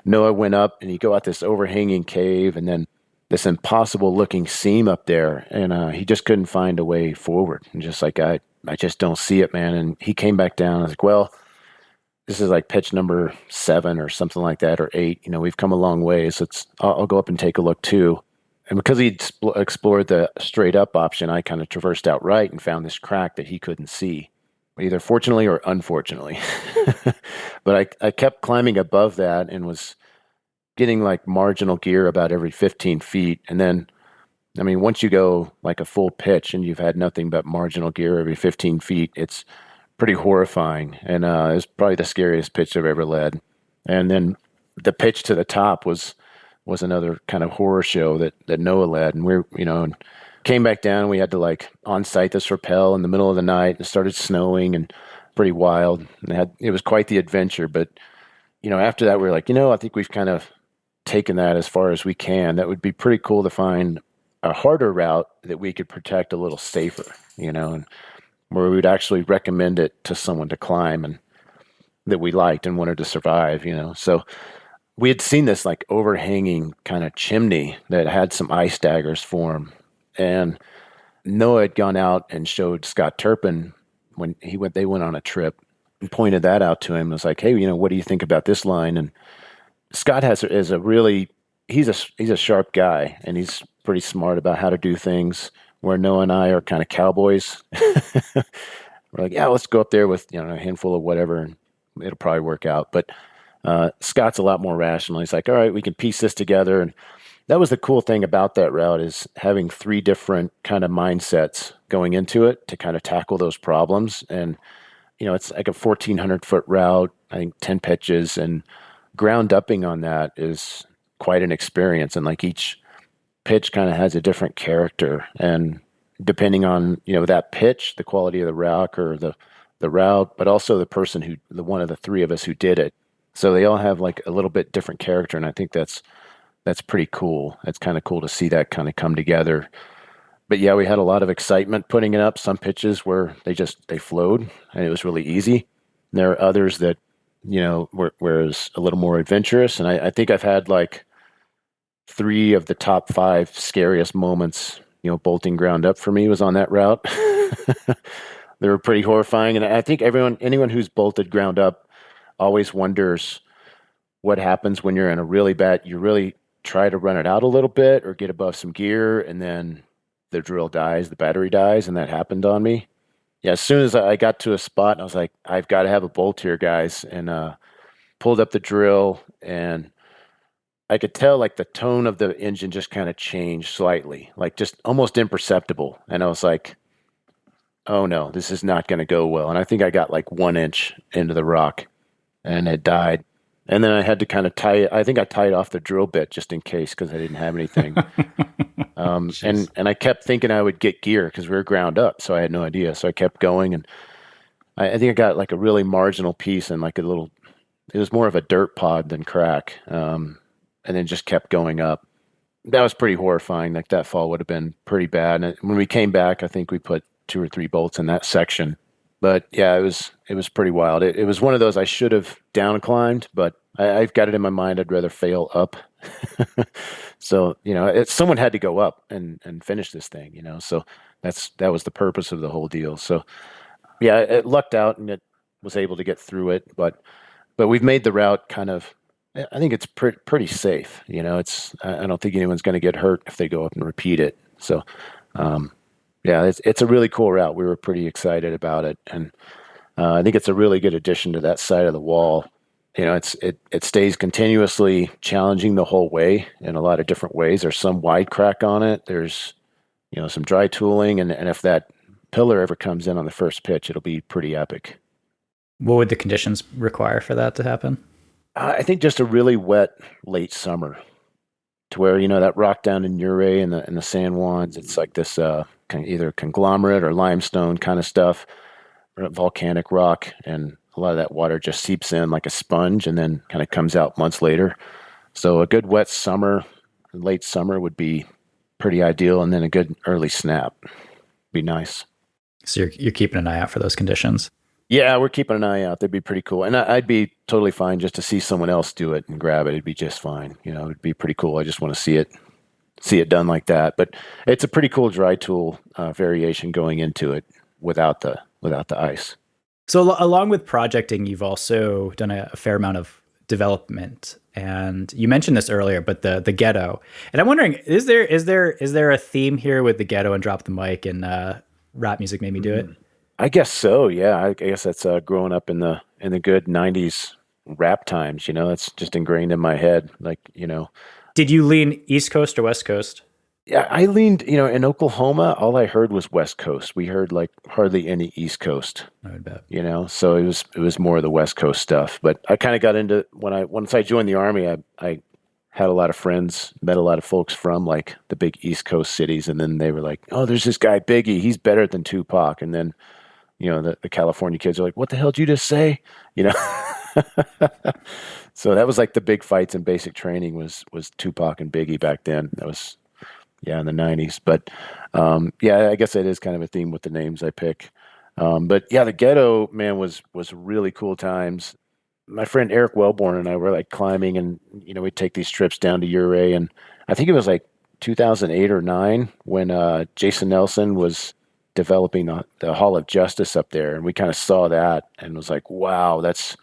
Noah went up and you go out this overhanging cave and then this impossible looking seam up there, and he just couldn't find a way forward, and just like I just don't see it, man. And he came back down. I was like, well, this is like pitch number 7 or something like that, or 8. We've come a long way, so I'll go up and take a look too. And because he'd explored the straight up option, I kind of traversed out right and found this crack that he couldn't see, either fortunately or unfortunately. But I kept climbing above that and was getting like marginal gear about every 15 feet. And then, I mean, once you go like a full pitch and you've had nothing but marginal gear every 15 feet, it's pretty horrifying. And it was probably the scariest pitch I've ever led. And then the pitch to the top was another kind of horror show that Noah led. And and came back down. We had to like on site this rappel in the middle of the night. It started snowing and pretty wild. And it was quite the adventure. But, after that, we were like, I think we've kind of taken that as far as we can. That would be pretty cool to find a harder route that we could protect a little safer, and where we would actually recommend it to someone to climb and that we liked and wanted to survive, So we had seen this like overhanging kind of chimney that had some ice daggers form. And Noah had gone out and showed Scott Turpin when they went on a trip and pointed that out to him. It was like, hey, what do you think about this line? And Scott he's a sharp guy, and he's pretty smart about how to do things, where Noah and I are kind of cowboys. We're like, yeah, let's go up there with, a handful of whatever, and it'll probably work out. But Scott's a lot more rational. He's like, all right, we can piece this together. And that was the cool thing about that route, is having 3 different kind of mindsets going into it to kind of tackle those problems. And, it's like a 1,400-foot route, I think 10 pitches, and ground upping on that is quite an experience. And like each pitch kind of has a different character. And depending on, that pitch, the quality of the rock or the route, but also the person one of the 3 of us who did it. So they all have like a little bit different character. And I think that's pretty cool. It's kind of cool to see that kind of come together. But yeah, we had a lot of excitement putting it up. Some pitches where they flowed and it was really easy. And there are others that, where it's a little more adventurous. And I think I've had like 3 of the top 5 scariest moments, bolting ground up for me was on that route. They were pretty horrifying. And I think anyone who's bolted ground up always wonders what happens when you're in you really try to run it out a little bit or get above some gear, and then the drill dies, the battery dies, and that happened on me. Yeah, as soon as I got to a spot, I was like, I've got to have a bolt here, guys, and pulled up the drill, and I could tell like the tone of the engine just kind of changed slightly, like just almost imperceptible. And I was like, oh no, this is not going to go well. And I think I got like 1 inch into the rock and it died. And then I had to kind of I think I tied off the drill bit just in case, because I didn't have anything. And I kept thinking I would get gear because we were ground up. So I had no idea. So I kept going, and I think I got like a really marginal piece and like it was more of a dirt pod than crack. And then just kept going up. That was pretty horrifying. Like that fall would have been pretty bad. And when we came back, I think we put 2 or 3 bolts in that section. But yeah, it was pretty wild. It was one of those I should have down climbed, but I've got it in my mind I'd rather fail up. So, someone had to go up and finish this thing, So that was the purpose of the whole deal. So yeah, it lucked out and it was able to get through it. But we've made the route kind of, I think it's pretty safe. I don't think anyone's going to get hurt if they go up and repeat it. So, yeah, it's a really cool route. We were pretty excited about it, and I think it's a really good addition to that side of the wall. It stays continuously challenging the whole way in a lot of different ways. There's some wide crack on it. There's some dry tooling, and if that pillar ever comes in on the first pitch, it'll be pretty epic. What would the conditions require for that to happen? I think just a really wet late summer, to where that rock down in Ouray and the San Juans, it's like this kind of either conglomerate or limestone kind of stuff, or volcanic rock, and a lot of that water just seeps in like a sponge and then kind of comes out months later. So a good wet summer, late summer would be pretty ideal, and then a good early snap would be nice. So you're keeping an eye out for those conditions. Yeah, we're keeping an eye out. They'd be pretty cool. And I'd be totally fine just to see someone else do it and grab it. It'd be just fine. It'd be pretty cool. I just want to see it done like that. But it's a pretty cool dry tool variation going into it without the ice. So along with projecting, you've also done a fair amount of development. And you mentioned this earlier, but the Ghetto. And I'm wondering, is there a theme here with the Ghetto and Drop the Mic and rap music made me do it? I guess so. Yeah, I guess that's growing up in the good '90s rap times. That's just ingrained in my head. Like, Did you lean East Coast or West Coast? yeah, I leaned. In Oklahoma, all I heard was West Coast. We heard like hardly any East Coast. I would bet. So it was more of the West Coast stuff. But I kind of got into once I joined the Army. I had a lot of friends, met a lot of folks from like the big East Coast cities, and then they were like, "Oh, there's this guy Biggie. He's better than Tupac." And then the California kids are like, "What the hell did you just say?" You know. So that was like the big fights in basic training was Tupac and Biggie back then. That was in the '90s. But yeah, I guess that is kind of a theme with the names I pick. But yeah, the Ghetto, man, was really cool times. My friend Eric Wellborn and I were like climbing, and we'd take these trips down to Ouray, and I think it was like 2008 or 9 when Jason Nelson was developing the Hall of Justice up there, and we kind of saw that and was like, wow, that's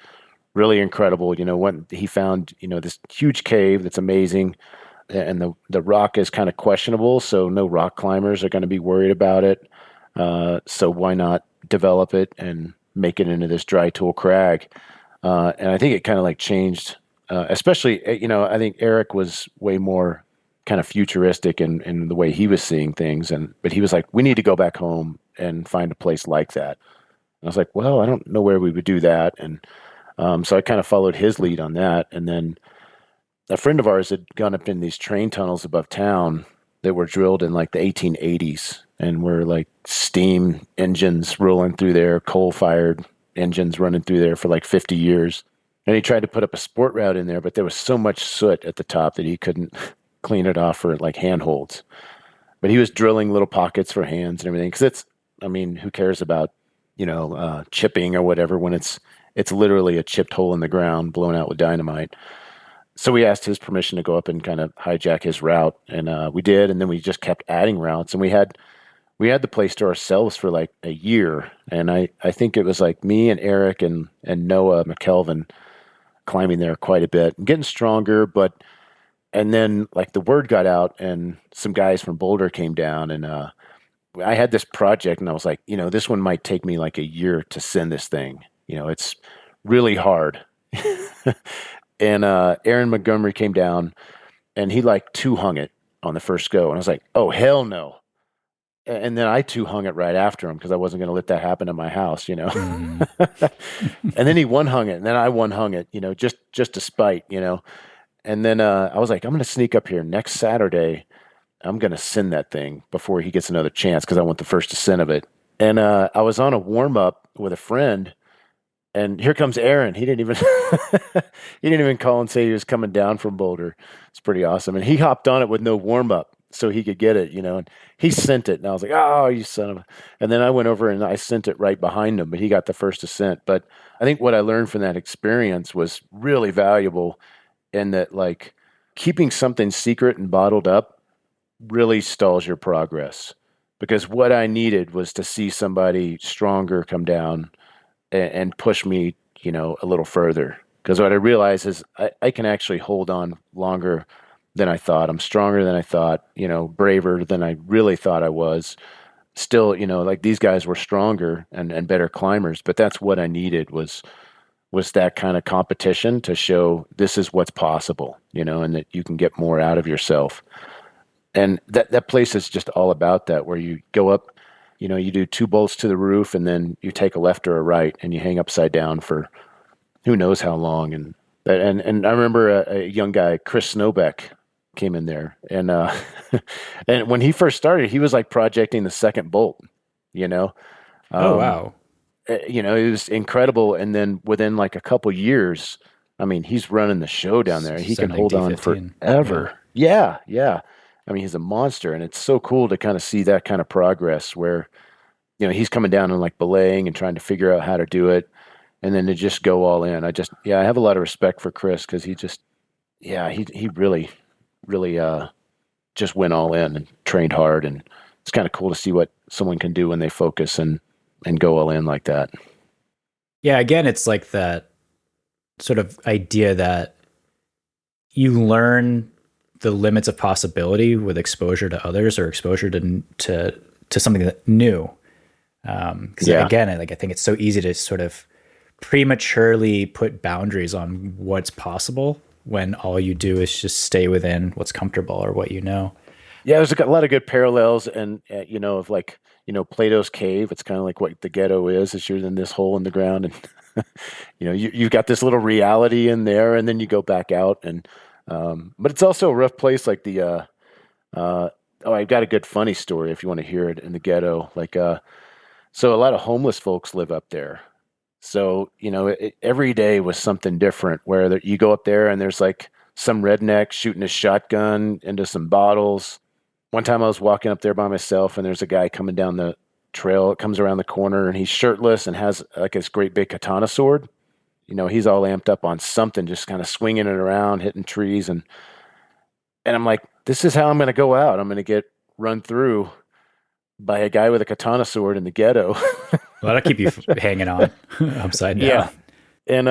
really incredible. When he found this huge cave that's amazing, and the rock is kind of questionable, so no rock climbers are going to be worried about it. So why not develop it and make it into this dry tool crag? And I think it kind of like changed, especially, I think Eric was way more kind of futuristic in the way he was seeing things. But he was like, we need to go back home and find a place like that. And I was like, well, I don't know where we would do that. And so I kind of followed his lead on that. And then a friend of ours had gone up in these train tunnels above town that were drilled in like the 1880s, and were like steam engines rolling through there, coal-fired engines running through there for like 50 years. And he tried to put up a sport route in there, but there was so much soot at the top that he couldn't clean it off for like handholds. But he was drilling little pockets for hands and everything. Because who cares about, chipping or whatever when it's literally a chipped hole in the ground blown out with dynamite. So we asked his permission to go up and kind of hijack his route, and we did. And then we just kept adding routes, and we had the place to ourselves for like a year. And I think it was like me and Eric and Noah McKelvin climbing there quite a bit and getting stronger. And then like the word got out, and some guys from Boulder came down, and I had this project, and I was like, this one might take me like a year to send this thing. It's really hard. And Aaron Montgomery came down, and he like two-hung it on the first go. And I was like, oh, hell no. And then I two-hung it right after him because I wasn't going to let that happen in my house, Mm. And then he one-hung it, and then I one-hung it, just to spite, And then I was like, I'm going to sneak up here next Saturday. I'm going to send that thing before he gets another chance because I want the first ascent of it. And I was on a warm-up with a friend, and here comes Aaron. He didn't even call and say he was coming down from Boulder. It's pretty awesome. And he hopped on it with no warm-up so he could get it, and he sent it. And I was like, oh, you son of a... And then I went over and I sent it right behind him, but he got the first ascent. But I think what I learned from that experience was really valuable, in that like keeping something secret and bottled up really stalls your progress. Because what I needed was to see somebody stronger come down and push me, a little further. Because what I realized is I can actually hold on longer than I thought. I'm stronger than I thought, braver than I really thought I was. Still, like these guys were stronger and better climbers, but that's what I needed was that kind of competition to show this is what's possible, and that you can get more out of yourself. And that place is just all about that, where you go up, you do 2 bolts to the roof, and then you take a left or a right, and you hang upside down for who knows how long. And I remember a young guy, Chris Snowbeck, came in there, and and when he first started, he was like projecting the second bolt. Oh wow! It was incredible. And then within like a couple years, he's running the show down there. He can hold on forever. Yeah. He's a monster, and it's so cool to kind of see that kind of progress where, he's coming down and like belaying and trying to figure out how to do it, and then to just go all in. I have a lot of respect for Chris because he really just went all in and trained hard, and it's kind of cool to see what someone can do when they focus and go all in like that. Yeah, again, it's like that sort of idea that you learn the limits of possibility with exposure to others or exposure to something that new. Because again, like I think it's so easy to sort of prematurely put boundaries on what's possible when all you do is just stay within what's comfortable or what you know. Yeah, there's a lot of good parallels, and of like Plato's cave. It's kind of like what the ghetto is you're in this hole in the ground, and you've got this little reality in there, and then you go back out, and but it's also a rough place. Like I've got a good funny story if you want to hear it in the ghetto. Like so a lot of homeless folks live up there. So every day was something different. Where you go up there and there's like some redneck shooting a shotgun into some bottles. One time I was walking up there by myself, and there's a guy coming down the trail. It comes around the corner, and he's shirtless and has like this great big katana sword. He's all amped up on something, just kind of swinging it around, hitting trees, and I'm like, this is how I'm going to go out. I'm going to get run through by a guy with a katana sword in the ghetto. Well, that'll keep you hanging on upside down. Yeah, and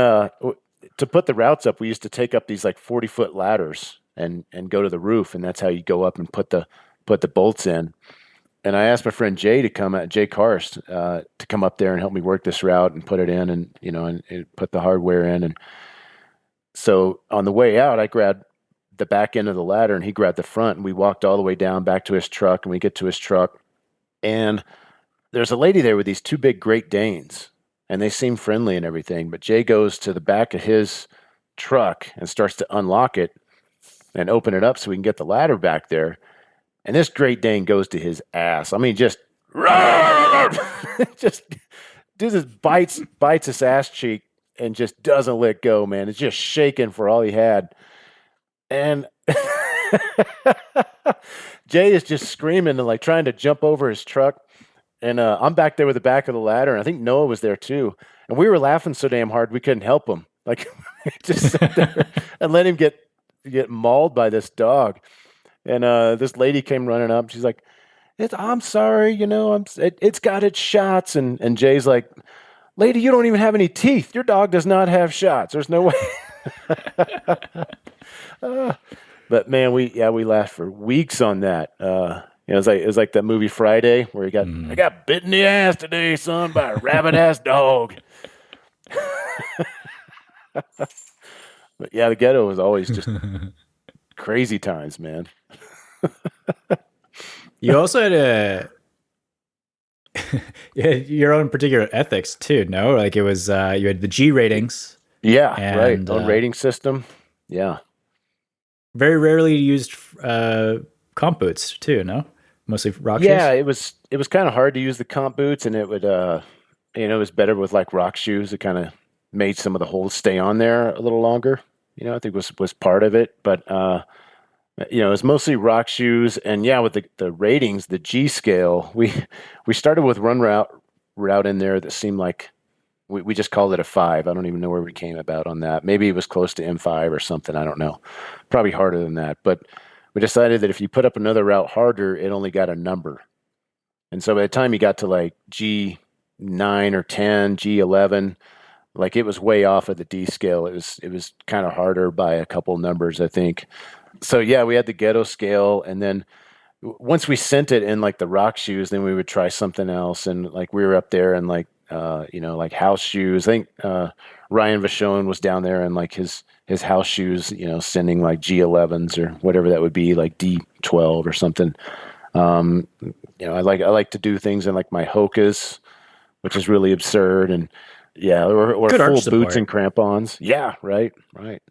to put the routes up, we used to take up these like 40-foot ladders and go to the roof, and that's how you go up and put the bolts in. And I asked my friend Jay Karst, to come up there and help me work this route and put it in, and put the hardware in. And so on the way out, I grabbed the back end of the ladder, and he grabbed the front, and we walked all the way down back to his truck. And we get to his truck, and there's a lady there with these two big Great Danes, and they seem friendly and everything. But Jay goes to the back of his truck and starts to unlock it and open it up so we can get the ladder back there. And this Great Dane goes to his ass. I mean, just just bites his ass cheek and just doesn't let go, man. It's just shaking for all he had. And Jay is just screaming and like trying to jump over his truck. And I'm back there with the back of the ladder, and I think Noah was there too. And we were laughing so damn hard we couldn't help him. Like just sit there and let him get mauled by this dog. And this lady came running up. She's like, I'm sorry, it's got its shots. And Jay's like, lady, you don't even have any teeth. Your dog does not have shots. There's no way. But man, we laughed for weeks on that. It was like that movie Friday where I got bit in the ass today, son, by a rabbit ass dog. But yeah, the ghetto was always just crazy times, man. You also had your own particular ethics too, no? Like it was you had the G ratings. Yeah, right. Own rating system. Yeah. Very rarely used comp boots too, no? Mostly rock shoes? Yeah, it was kind of hard to use the comp boots, and it would it was better with like rock shoes. It kind of made some of the holes stay on there a little longer. I think was part of it, but it was mostly rock shoes. And yeah, with the ratings, the G scale, we started with run route in there that seemed like we just called it a 5. I don't even know where we came about on that. Maybe it was close to M5 or something. I don't know. Probably harder than that. But we decided that if you put up another route harder, it only got a number. And so by the time you got to like G9 or 10, G11, like it was way off of the D scale. It was kind of harder by a couple numbers, I think. So yeah, we had the Ghetto scale, and then once we sent it in like the rock shoes, then we would try something else. And like we were up there and like like house shoes. I think Ryan Vachon was down there and like his house shoes, sending like G11s or whatever that would be, like D12 or something. I like to do things in like my Hokas, which is really absurd, and or full boots and crampons. Yeah, right.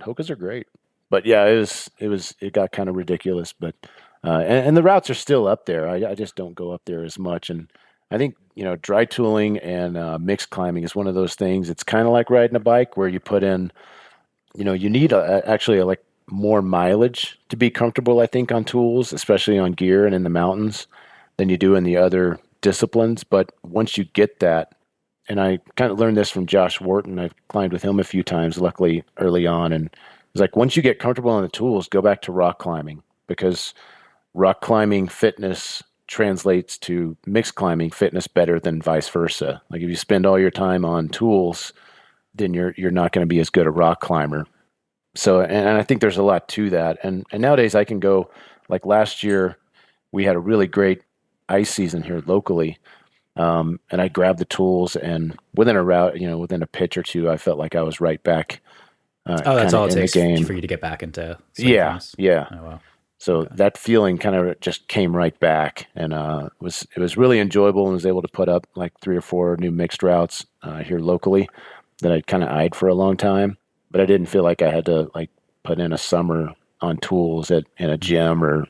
Hokas are great, but yeah, it got kind of ridiculous. But and the routes are still up there. I just don't go up there as much, and I think dry tooling and mixed climbing is one of those things. It's kind of like riding a bike where you put in, you need actually like more mileage to be comfortable, I think, on tools, especially on gear and in the mountains, than you do in the other disciplines. But once you get that, and I kind of learned this from Josh Wharton. I've climbed with him a few times, luckily early on. And it's like, once you get comfortable on the tools, go back to rock climbing, because rock climbing fitness translates to mixed climbing fitness better than vice versa. Like if you spend all your time on tools, then you're not going to be as good a rock climber. So, and I think there's a lot to that. And nowadays I can go, like last year, we had a really great ice season here locally. And I grabbed the tools, and within a route, within a pitch or two, I felt like I was right back, Oh, that's kind of all it in the takes for game. you to get back into swing of Yeah, things. yeah. Oh wow. So Okay. that feeling kind of just came right back, and it was really enjoyable, and was able to put up like 3 or 4 new mixed routes here locally that I'd kind of eyed for a long time, but I didn't feel like I had to like put in a summer on tools at in a gym or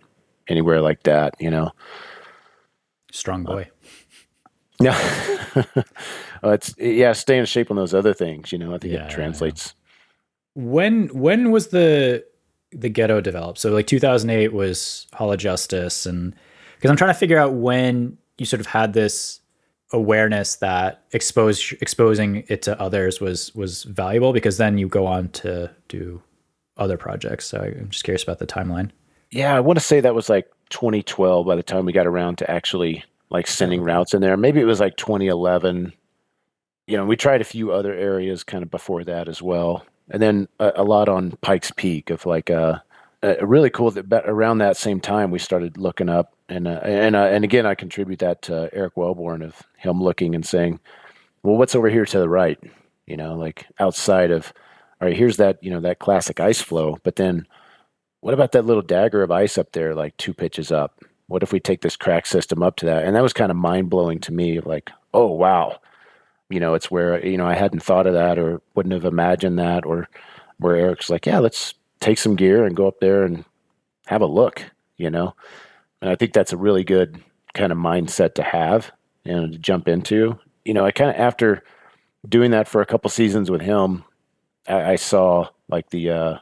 anywhere like that. Strong boy. Yeah, it's yeah, stay in shape on those other things. I think it Yeah, yeah, yeah. translates. When was the ghetto developed? So like 2008 was Hall of Justice, and because I'm trying to figure out when you sort of had this awareness that exposing it to others was valuable, because then you go on to do other projects. So I'm just curious about the timeline. Yeah, I want to say that was like 2012 by the time we got around to actually like Oh, sending okay. routes in there. Maybe it was like 2011. We tried a few other areas kind of before that as well, and then a lot on Pike's Peak of like really cool that around that same time we started looking up, and again I contribute that to Eric Wellborn of him looking and saying, well, what's over here to the right? Like outside of, all right, here's that classic ice flow, but then what about that little dagger of ice up there, like 2 pitches up? What if we take this crack system up to that? And that was kind of mind blowing to me, like, oh wow, it's where, I hadn't thought of that or wouldn't have imagined that, or where Eric's like, yeah, let's take some gear and go up there and have a look, you know? And I think that's a really good kind of mindset to have and to jump into. I kind of, after doing that for a couple seasons with him, I saw like the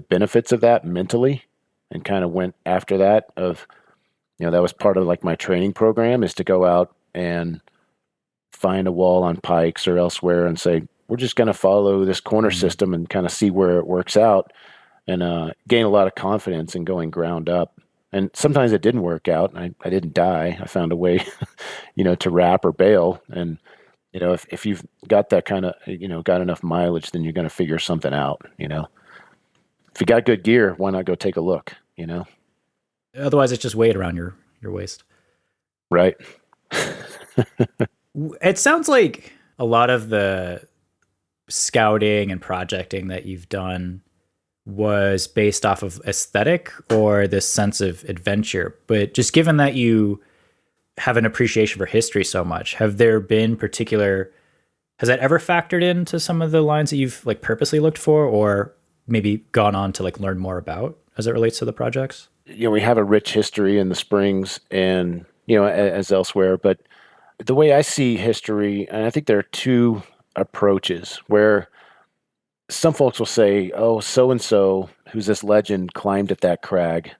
benefits of that mentally, and kind of went after that of, that was part of like my training program, is to go out and find a wall on Pikes or elsewhere and say, we're just going to follow this corner Mm, system and kind of see where it works out, and gain a lot of confidence in going ground up. And sometimes it didn't work out. And I didn't die. I found a way, to wrap or bail. And, if you've got that kind of, got enough mileage, then you're going to figure something out. If you got good gear, why not go take a look? otherwise, it's just weight around your waist. Right. It sounds like a lot of the scouting and projecting that you've done was based off of aesthetic or this sense of adventure. But just given that you have an appreciation for history so much, have there been particular, has that ever factored into some of the lines that you've like purposely looked for, or maybe gone on to like learn more about as it relates to the projects? We have a rich history in the Springs and, as elsewhere, but the way I see history, and I think there are two approaches where some folks will say, oh, so and so, who's this legend, climbed at that crag.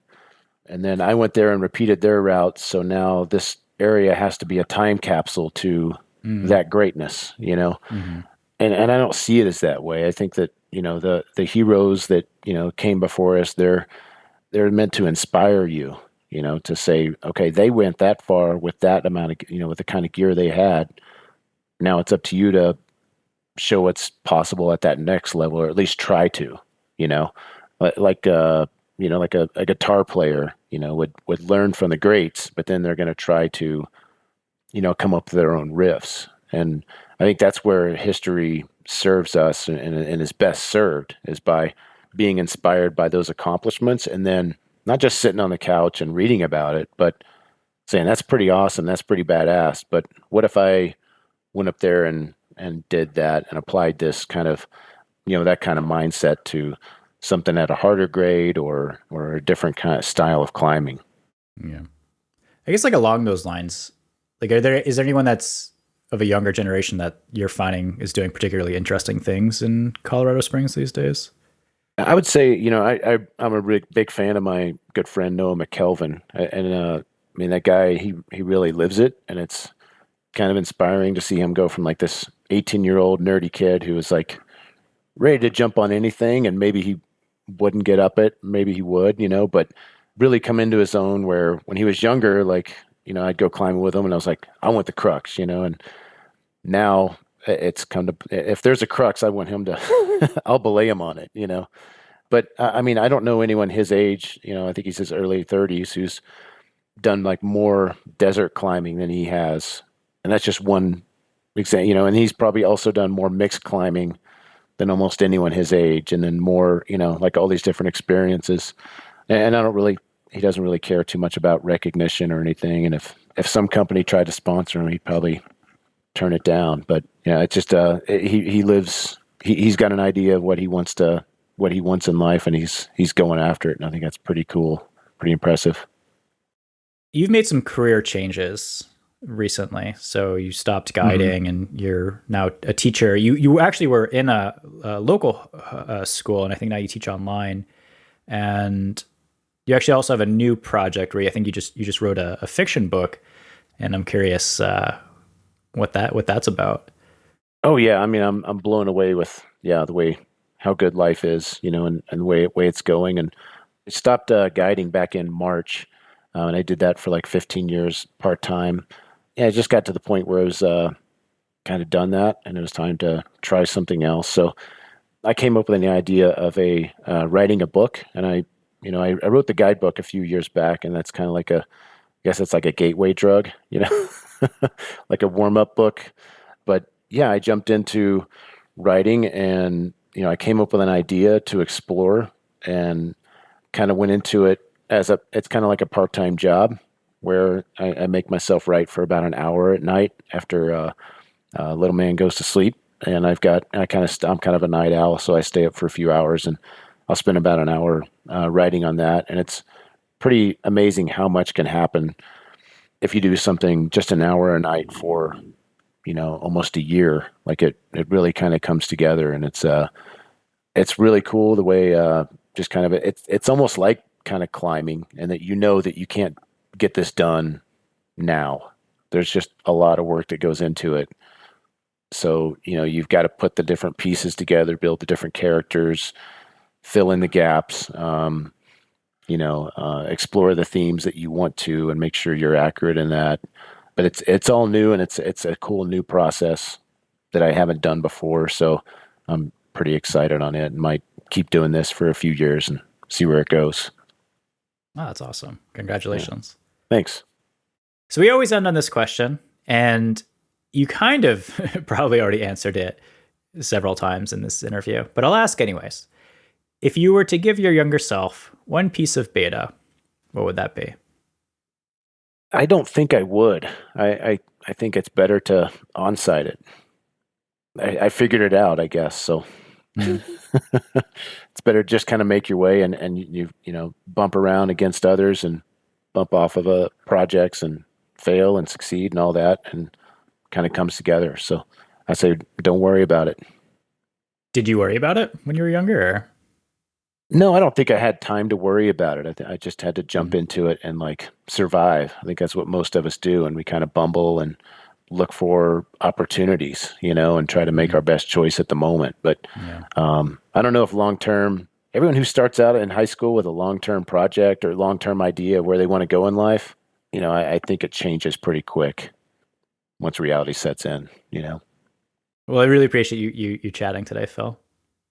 And then I went there and repeated their route. So now this area has to be a time capsule to Mm, that greatness. hmm. And I don't see it as that way. I think that, the heroes that, came before us, they're meant to inspire you, to say, okay, they went that far with that amount of, with the kind of gear they had. Now it's up to you to show what's possible at that next level, or at least try to, you know, like like a guitar player, would learn from the greats, but then they're going to try to, come up with their own riffs. And I think that's where history serves us, and is best served, is by being inspired by those accomplishments, and then not just sitting on the couch and reading about it, but saying that's pretty awesome, that's pretty badass. But what if I went up there and did that and applied this kind of, that kind of mindset to something at a harder grade, or a different kind of style of climbing. Yeah. I guess like along those lines, like is there anyone that's of a younger generation that you're finding is doing particularly interesting things in Colorado Springs these days? I would say, I'm a big fan of my good friend Noah McKelvin, and I mean that guy, he really lives it, and it's kind of inspiring to see him go from like this 18-year-old nerdy kid who was like ready to jump on anything, and maybe he wouldn't get up it, maybe he would, but really come into his own. Where when he was younger, like, I'd go climbing with him, and I was like, I want the crux, and now it's come to, if there's a crux, I want him to, I'll belay him on it. But I mean, I don't know anyone his age. You know, I think he's his early 30s who's done like more desert climbing than he has, and that's just one example. You know, and he's probably also done more mixed climbing than almost anyone his age, and then more, you know, like all these different experiences. And I don't really, he doesn't really care too much about recognition or anything. And if some company tried to sponsor him, he'd probably turn it down. But yeah, it's just he lives. He's got an idea of what he wants in life, and he's going after it. And I think that's pretty cool, pretty impressive. You've made some career changes recently. So you stopped guiding and you're now a teacher. You actually were in a local school, and I think now you teach online. And you actually also have a new project where I think you just wrote a fiction book, and I'm curious what that's about. Oh yeah, I mean, I'm blown away with the way how good life is, you know, and the way it's going. And I stopped guiding back in March, and I did that for like 15 years part time. Yeah, I just got to the point where I was kind of done that, and it was time to try something else. So I came up with the idea of writing a book, and I wrote the guidebook a few years back, and that's kind of like I guess it's like a gateway drug, you know, like a warm up book. But yeah, I jumped into writing, and you know, I came up with an idea to explore, and kind of went into it it's kind of like a part time job where I make myself write for about an hour at night after little man goes to sleep, and I'm kind of a night owl, so I stay up for a few hours, and I'll spend about an hour writing on that, and it's pretty amazing how much can happen if you do something just an hour a night for, you know, almost a year. Like it really kind of comes together, and it's really cool the way just kind of it's almost like kind of climbing, and that you know that you can't get this done now. There's just a lot of work that goes into it. So, you know, you've got to put the different pieces together, build the different characters, fill in the gaps, explore the themes that you want to, and make sure you're accurate in that. But it's all new, and it's a cool new process that I haven't done before. So I'm pretty excited on it, and might keep doing this for a few years and see where it goes. Oh, that's awesome. Congratulations. Yeah. Thanks. So we always end on this question, and you kind of probably already answered it several times in this interview, but I'll ask anyways. If you were to give your younger self one piece of beta, what would that be? I don't think I would. I think it's better to on-site it. I figured it out, I guess. So it's better just kind of make your way, and you know, bump around against others and bump off of projects and fail and succeed and all that, and kind of comes together. So I say, don't worry about it. Did you worry about it when you were younger? Or? No, I don't think I had time to worry about it. I just had to jump into it and like survive. I think that's what most of us do. And we kind of bumble and look for opportunities, you know, and try to make our best choice at the moment. But I don't know if long-term, everyone who starts out in high school with a long-term project or long-term idea of where they want to go in life, you know, I think it changes pretty quick once reality sets in, you know. Well, I really appreciate you chatting today, Phil.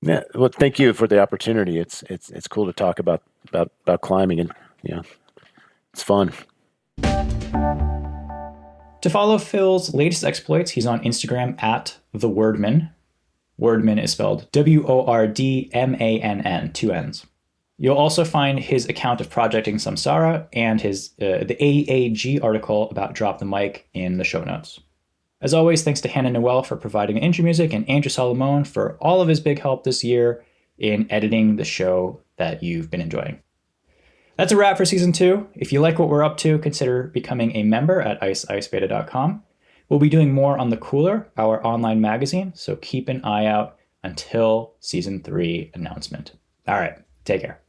Yeah, well, thank you for the opportunity. It's cool to talk about climbing, and it's fun. To follow Phil's latest exploits, he's on Instagram at the Wortmann. Wortmann is spelled Wordmann, 2 N's. You'll also find his account of projecting Samsara and his the AAG article about Drop the Mic in the show notes. As always, thanks to Hannah Noel for providing the intro music, and Andrew Solomon for all of his big help this year in editing the show that you've been enjoying. That's a wrap for season 2. If you like what we're up to, consider becoming a member at icebeta.com. We'll be doing more on The Cooler, our online magazine, so keep an eye out until season 3 announcement. All right, take care.